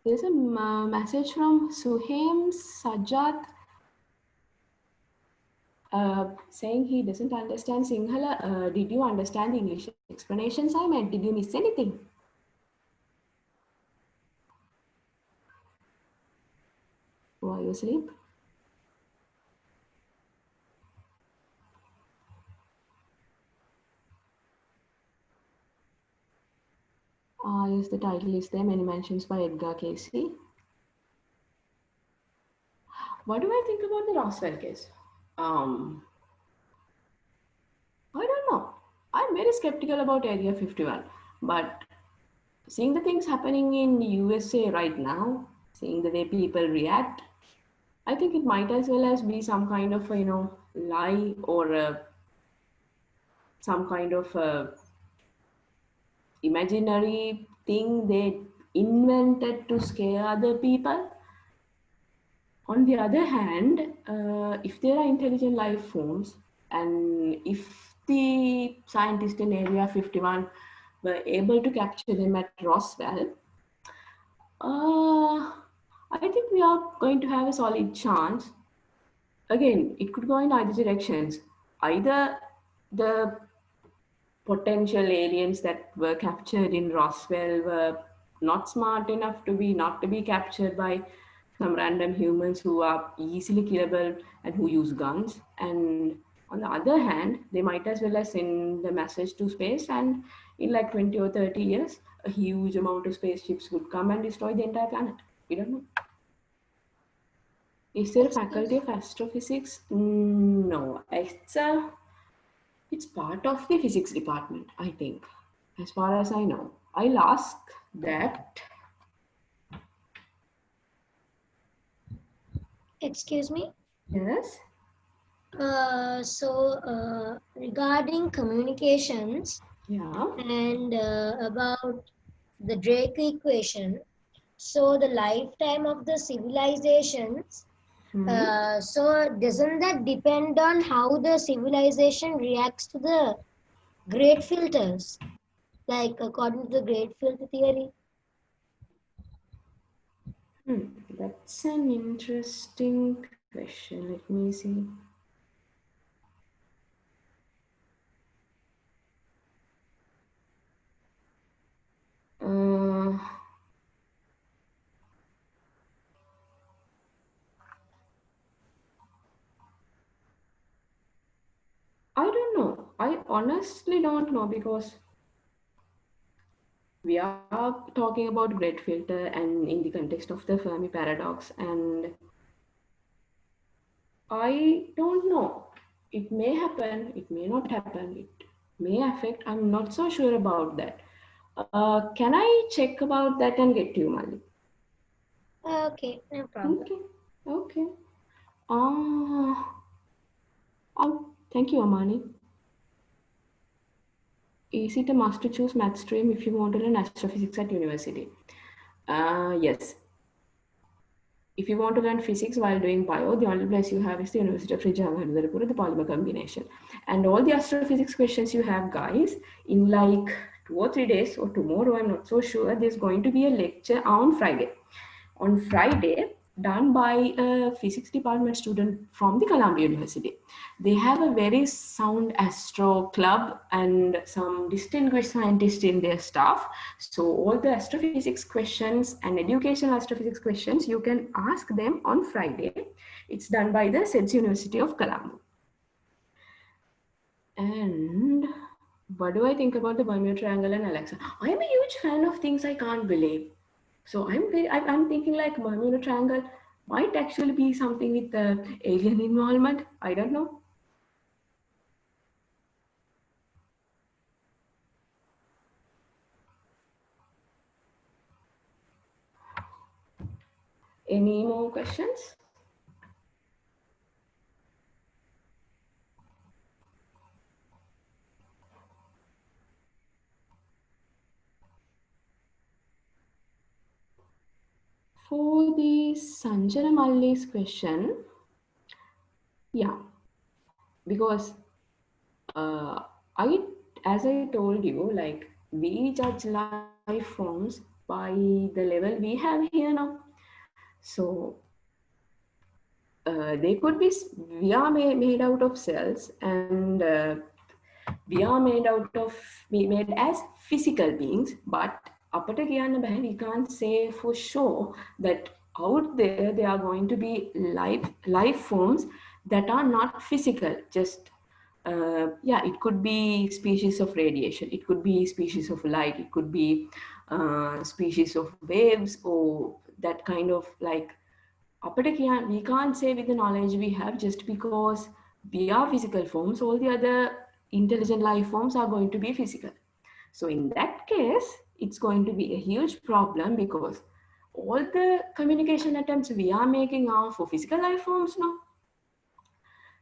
B: There's a message from Suhaim Sajjad saying he doesn't understand Sinhala. Did you understand the English explanations I made? Did you miss anything? Were you asleep? Yes, the title is there, Many Mansions by Edgar Casey. What do I think about the Roswell case? I don't know. I'm very skeptical about Area 51, but seeing the things happening in USA right now, seeing the way people react, I think it might as well as be some kind of lie or some kind of imaginary thing they invented to scare other people. On the other hand, if there are intelligent life forms, and if the scientists in Area 51 were able to capture them at Roswell, I think we are going to have a solid chance. Again, it could go in either directions. Either the potential aliens that were captured in Roswell were not smart enough not to be captured by some random humans who are easily killable and who use guns. And on the other hand, they might as well as send the message to space, and in like 20 or 30 years, a huge amount of spaceships would come and destroy the entire planet. We don't know. Is there a faculty of astrophysics? No, it's part of the physics department, I think, as far as I know. I'll ask that.
C: Excuse me.
B: Yes.
C: Regarding communications
B: Yeah.
C: and about the Drake equation, so the lifetime of the civilizations, so doesn't that depend on how the civilization reacts to the great filters, like according to the great filter theory?
B: That's an interesting question. Let me see. I don't know. I honestly don't know, because we are talking about great filter and in the context of the Fermi paradox, and I don't know. It may happen, it may not happen, it may affect. I'm not so sure about that. Can I check about that and get to you, Mali?
C: Okay, no problem.
B: Okay. Thank you, Amani. Is it a must to choose math stream if you want to learn astrophysics at university? Yes. If you want to learn physics while doing bio, the only place you have is the University of Rajavarnarapura, the polymer combination. And all the astrophysics questions you have, guys, in like 2 or 3 days or tomorrow, I'm not so sure, there's going to be a lecture on Friday. On Friday, done by a physics department student from the Columbia University. They have a very sound astro club and some distinguished scientists in their staff. So all the astrophysics questions and educational astrophysics questions, you can ask them on Friday. It's done by the SEDS University of Colombo. And what do I think about the Bermuda Triangle and Alexa? I'm a huge fan of things I can't believe. So I'm thinking like Bermuda Triangle might actually be something with alien involvement. I don't know. Any more questions? For the Sanjana Malli's question, yeah, because as I told you, like we judge life forms by the level we have here now. So they could be, we are made out of cells, and we are made as physical beings, but we can't say for sure that out there are going to be life forms that are not physical, just yeah, it could be species of radiation, it could be species of light, it could be species of waves, or that kind of like, we can't say with the knowledge we have just because we are physical forms, all the other intelligent life forms are going to be physical. So in that case, it's going to be a huge problem because all the communication attempts we are making are for physical life forms now.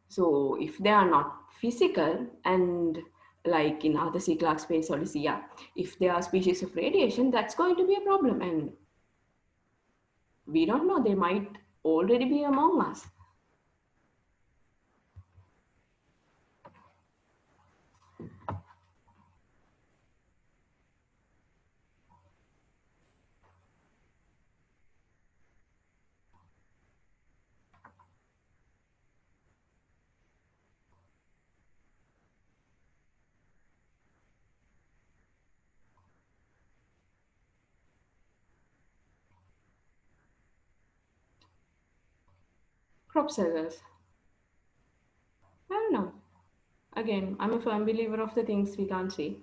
B: So if they are not physical, and like in other C-class space odyssey, yeah, if they are species of radiation, that's going to be a problem. And we don't know, they might already be among us. Crop circles. I don't know. Again, I'm a firm believer of the things we can't see.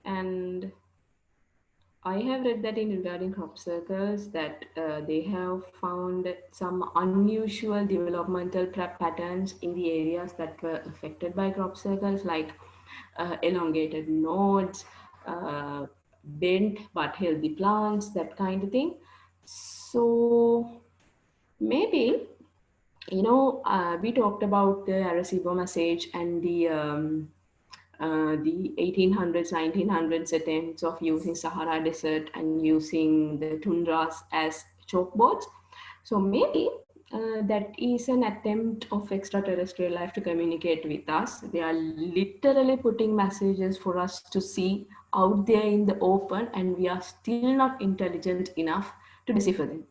B: And I have read that in regarding crop circles that they have found some unusual developmental patterns in the areas that were affected by crop circles, like elongated nodes, bent but healthy plants, that kind of thing. So maybe, you know, we talked about the Arecibo message and the 1800s, 1900s attempts of using Sahara Desert and using the tundras as chalkboards. So maybe that is an attempt of extraterrestrial life to communicate with us. They are literally putting messages for us to see out there in the open, and we are still not intelligent enough to decipher them.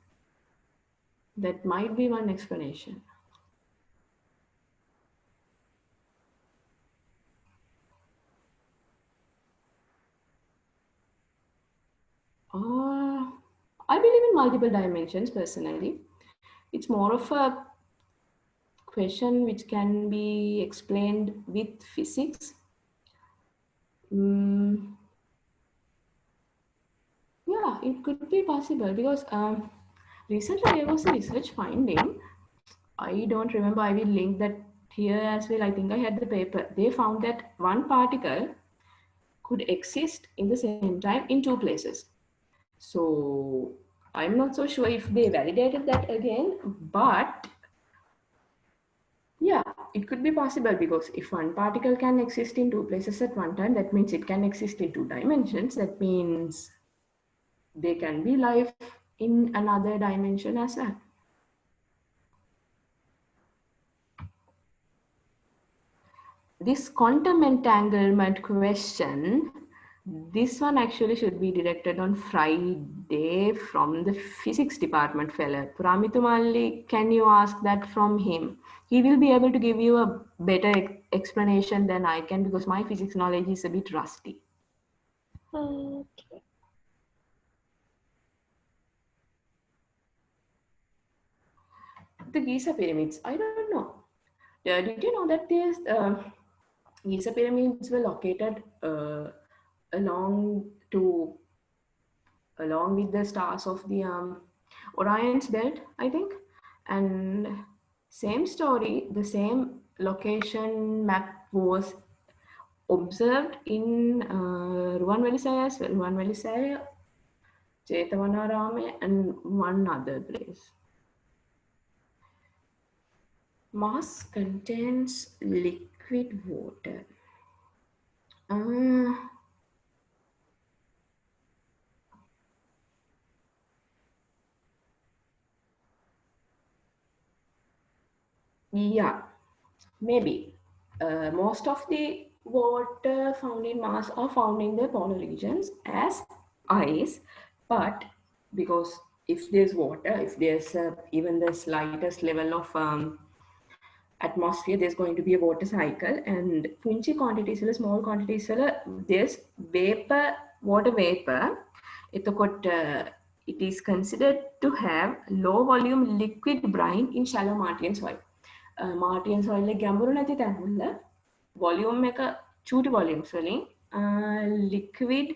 B: That might be one explanation. I believe in multiple dimensions personally. It's more of a question which can be explained with physics. Yeah, it could be possible because recently there was a research finding. I don't remember, I will link that here as well. I think I had the paper. They found that one particle could exist in the same time in two places. So I'm not so sure if they validated that again, but yeah, it could be possible because if one particle can exist in two places at one time, that means it can exist in two dimensions. That means there can be life in another dimension as well. This quantum entanglement question, this one actually should be directed on Friday from the physics department fellow. Pramitumalli, can you ask that from him? He will be able to give you a better explanation than I can because my physics knowledge is a bit rusty.
A: Okay.
B: The Giza pyramids, I don't know. Did you know that there's Giza pyramids were located along with the stars of the Orion's belt, I think. And same story, the same location map was observed in Ruwanvelisaya as well. Ruwanvelisaya, Jetavanarame, and one other place. Mars contains liquid water. Yeah, maybe. Most of the water found in Mars are found in the polar regions as ice, but because if there's water, if there's even the slightest level of atmosphere, there's going to be a water cycle, and punchy quantities, small quantities, there's vapor, water vapor. It is considered to have low volume liquid brine in shallow Martian soil. Martian soil ගැඹුරු නැති තැන්වල volume එක චූටි volumes වලින් liquid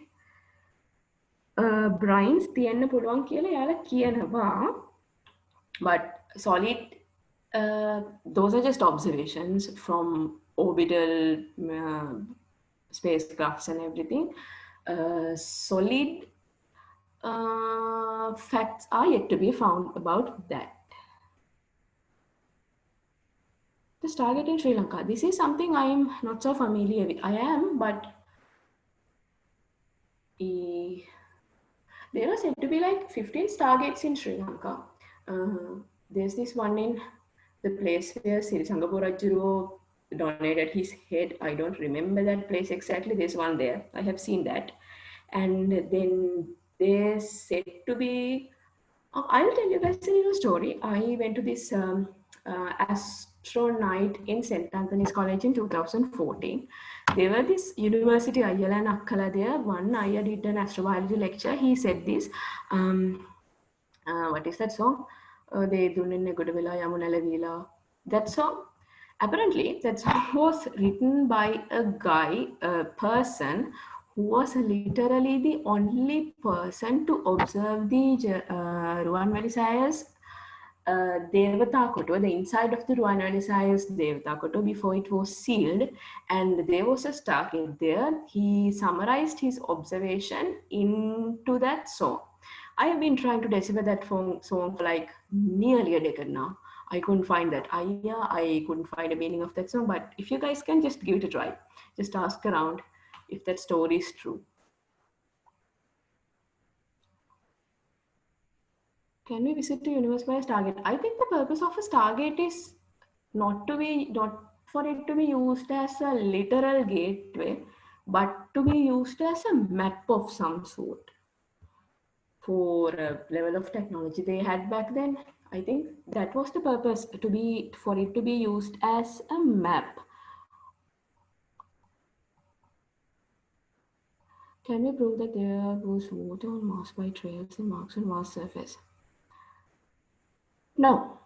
B: brines තියෙන්න පුළුවන් කියලා යාලා කියනවා. But solid, those are just observations from orbital spacecrafts and everything. Solid facts are yet to be found about that. The Stargate in Sri Lanka. This is something I am not so familiar with. I am, but there are said to be like 15 Stargates in Sri Lanka. There's this one in the place where Sirisangapur Rajuru donated his head. I don't remember that place exactly. There's one there. I have seen that. And then there's said to be, I'll tell you guys a little story. I went to this astro night in St. Anthony's College in 2014. There were this university Ayala and Akkala there. One Ayya did an astrobiology lecture. He said this, what is that song? That song, apparently that song was written by a guy, a person who was literally the only person to observe the Ruwanwali Sayas Devata Koto, the inside of the Ruwanwali Sayas Devata Koto before it was sealed, and there was a Stargate there. He summarized his observation into that song. I have been trying to decipher that song for like nearly a decade now. I couldn't find that. I couldn't find a meaning of that song, but if you guys can just give it a try, just ask around if that story is true. Can we visit the universe by a Stargate? I think the purpose of a Stargate is not for it to be used as a literal gateway, but to be used as a map of some sort. For a level of technology they had back then, I think that was the purpose, for it to be used as a map. Can we prove that there was water on Mars by trails and marks on Mars surface? No,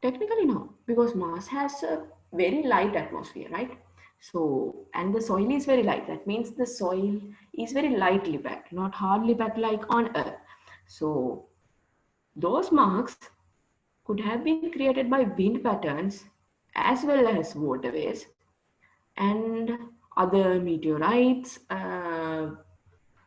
B: technically no, because Mars has a very light atmosphere, right? So, and the soil is very light. That means the soil is very lightly packed, not hardly packed like on Earth. So those marks could have been created by wind patterns as well as waterways and other meteorites,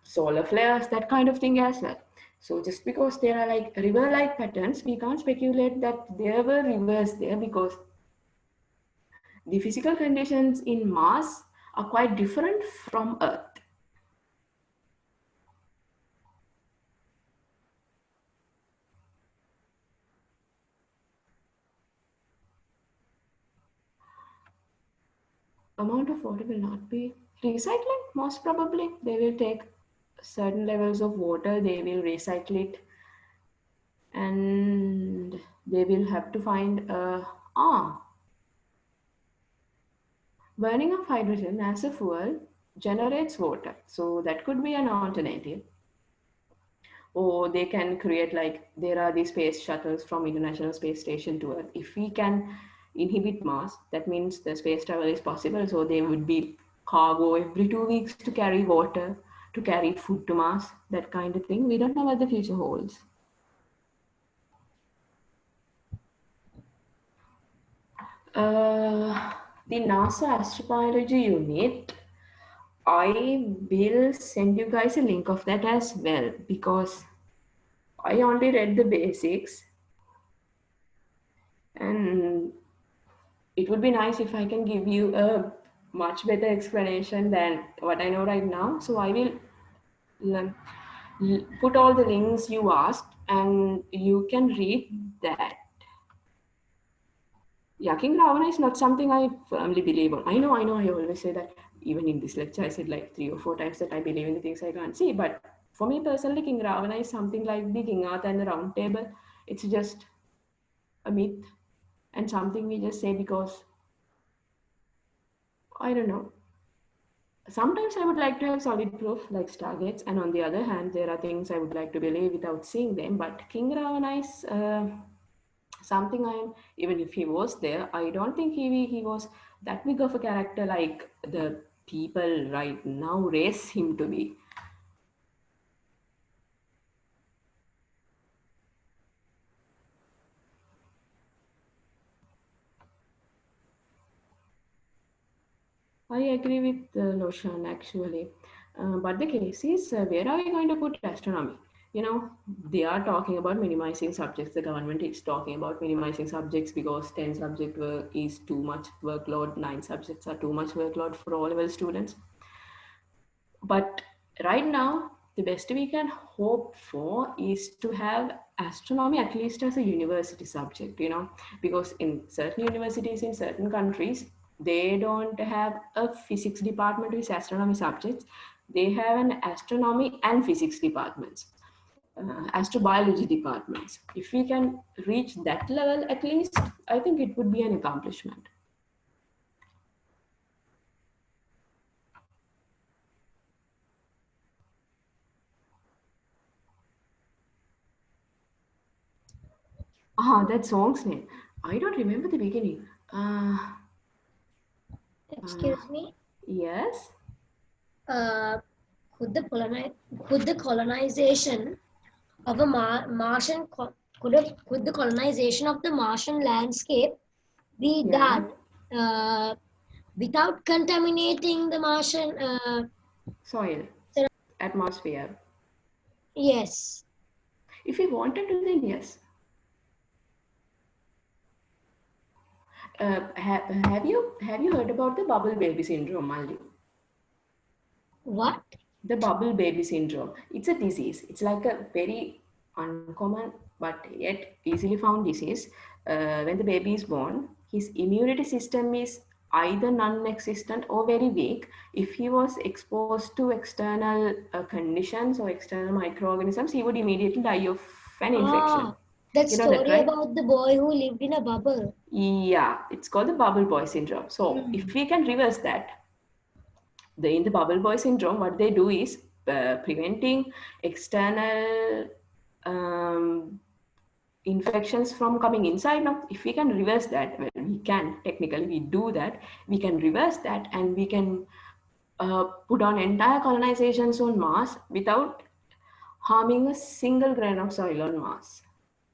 B: solar flares, that kind of thing as well. So just because there are like river-like patterns, we can't speculate that there were rivers there, because the physical conditions in Mars are quite different from Earth. Amount of water will not be recycling, most probably. They will take certain levels of water, they will recycle it, and they will have to find burning of hydrogen as a fuel generates water, so that could be an alternative. Or they can create, like, there are these space shuttles from International Space Station to Earth. If we can inhibit Mars, that means the space travel is possible. So there would be cargo every 2 weeks to carry water, to carry food to Mars, that kind of thing. We don't know what the future holds. The NASA Astrobiology Unit, I will send you guys a link of that as well, because I only read the basics, and it would be nice if I can give you a much better explanation than what I know right now. So I will put all the links you asked and you can read that. Yeah, King Ravana is not something I firmly believe on. I know, I always say that. Even in this lecture, I said like 3 or 4 times that I believe in the things I can't see. But for me personally, King Ravana is something like the King Arthur and the Round Table. It's just a myth and something we just say because, I don't know. Sometimes I would like to have solid proof like Stargates, and on the other hand, there are things I would like to believe without seeing them. But King Ravana is something even if he was there, I don't think he was that big of a character like the people right now raise him to be. I agree with Loshan actually. But the case is, where are we going to put astronomy? You know, they are talking about minimizing subjects. The government is talking about minimizing subjects because 10 subject work is too much workload, 9 subjects are too much workload for all level students. But right now, the best we can hope for is to have astronomy at least as a university subject, you know, because in certain universities in certain countries, they don't have a physics department with astronomy subjects. They have an astronomy and physics departments, astrobiology departments. If we can reach that level, at least, I think it would be an accomplishment. Ah, that song's name. I don't remember the beginning.
C: Excuse me.
B: Yes.
C: Uh, could the colonization of a Martian could the colonization of the Martian landscape be
B: Yeah.
C: done without contaminating the Martian?
B: Soil. Atmosphere.
C: Yes.
B: If we wanted to, then yes. Have you heard about the bubble baby syndrome, Maldi?
C: What?
B: The bubble baby syndrome. It's a disease. It's like a very uncommon but yet easily found disease. When the baby is born, his immunity system is either non-existent or very weak. If he was exposed to external conditions or external microorganisms, he would immediately die of an infection.
C: That
B: You know that,
C: story
B: right?
C: about the boy who lived in a bubble.
B: Yeah, it's called the bubble boy syndrome. So if we can reverse that, in the bubble boy syndrome, what they do is preventing external infections from coming inside. Now, if we can reverse that, well, we can technically, we do that. We can reverse that, and we can put on entire colonizations on Mars without harming a single grain of soil on Mars.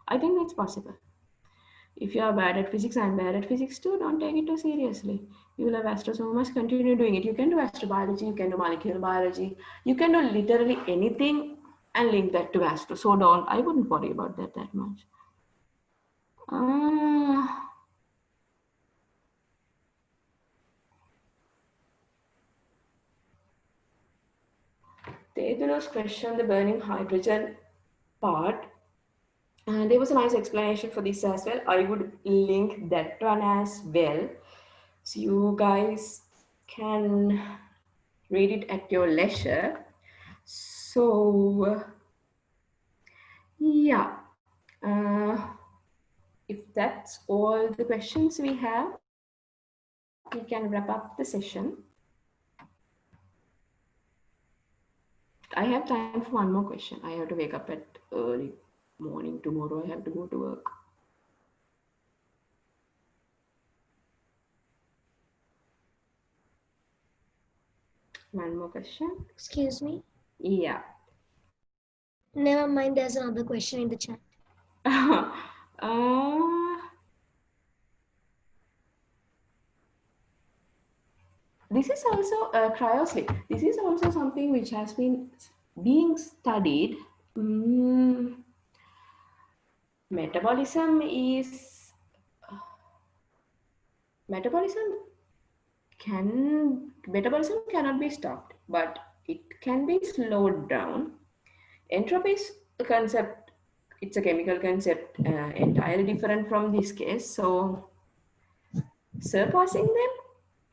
B: I think it's possible. If you are bad at physics, I'm bad at physics too. Don't take it too seriously. You love astro so much, continue doing it. You can do astrobiology, you can do molecular biology, you can do literally anything and link that to astro. So I wouldn't worry about that much. Theodorus questioned the burning hydrogen part. And there was a nice explanation for this as well. I would link that one as well. So you guys can read it at your leisure. So, yeah. If that's all the questions we have, we can wrap up the session. I have time for one more question. I have to wake up at early morning tomorrow. I have to go to work. One more question.
C: Excuse me?
B: Yeah.
C: Never mind, there's another question in the chat.
B: This is also cryosleep. This is also something which has been being studied. Metabolism cannot be stopped, but it can be slowed down. Entropy is a concept. It's a chemical concept entirely different from this case. So surpassing them,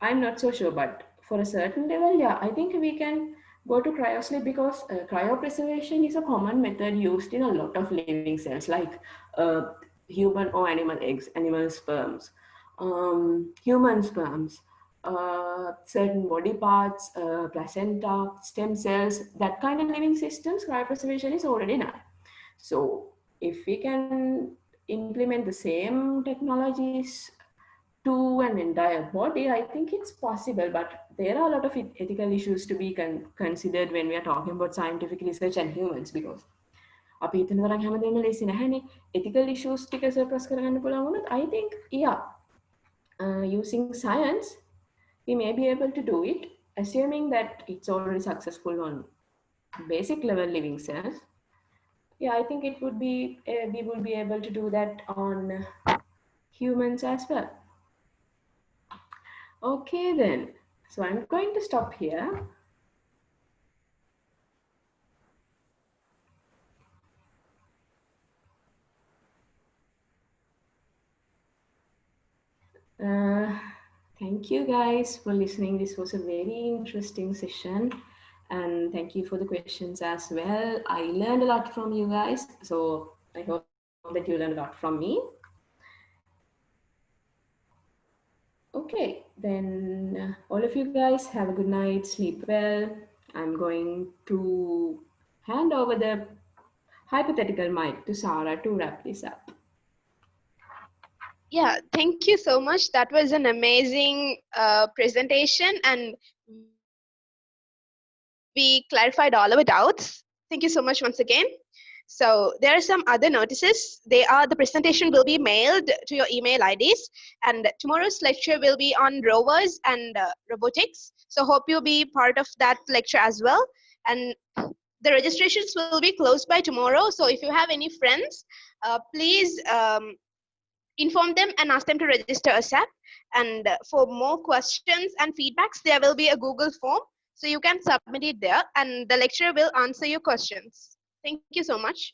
B: I'm not so sure, but for a certain level, yeah, I think we can go to cryosleep because cryopreservation is a common method used in a lot of living cells, like human or animal eggs, animal sperms, human sperms, certain body parts, placenta, stem cells, that kind of living systems, cryopreservation is already done. So if we can implement the same technologies to an entire body, I think it's possible, but there are a lot of ethical issues to be considered when we are talking about scientific research and humans, because අපි හිතන තරම් හැමදේම ලේසි නැහැනේ. ethical issues ටික surpass කරගන්න පුළුවන් වුණොත් I think using science we may be able to do it, assuming that it's already successful on basic level living cells. Yeah, I think it would be we would be able to do that on humans as well. Okay then, so I'm going to stop here. Thank you guys for listening. This was a very interesting session, and thank you for the questions as well. I learned a lot from you guys, so I hope that you learned a lot from me. Okay, then all of you guys have a good night, sleep well. I'm going to hand over the hypothetical mic to Sarah to wrap this up.
A: Yeah, thank you so much. That was an amazing presentation, and we clarified all our doubts. Thank you so much once again. So there are some other notices. The presentation will be mailed to your email IDs, and tomorrow's lecture will be on rovers and robotics. So hope you'll be part of that lecture as well. And the registrations will be closed by tomorrow. So if you have any friends, please inform them and ask them to register ASAP. And for more questions and feedbacks, there will be a Google form. So you can submit it there, and the lecturer will answer your questions. Thank you so much.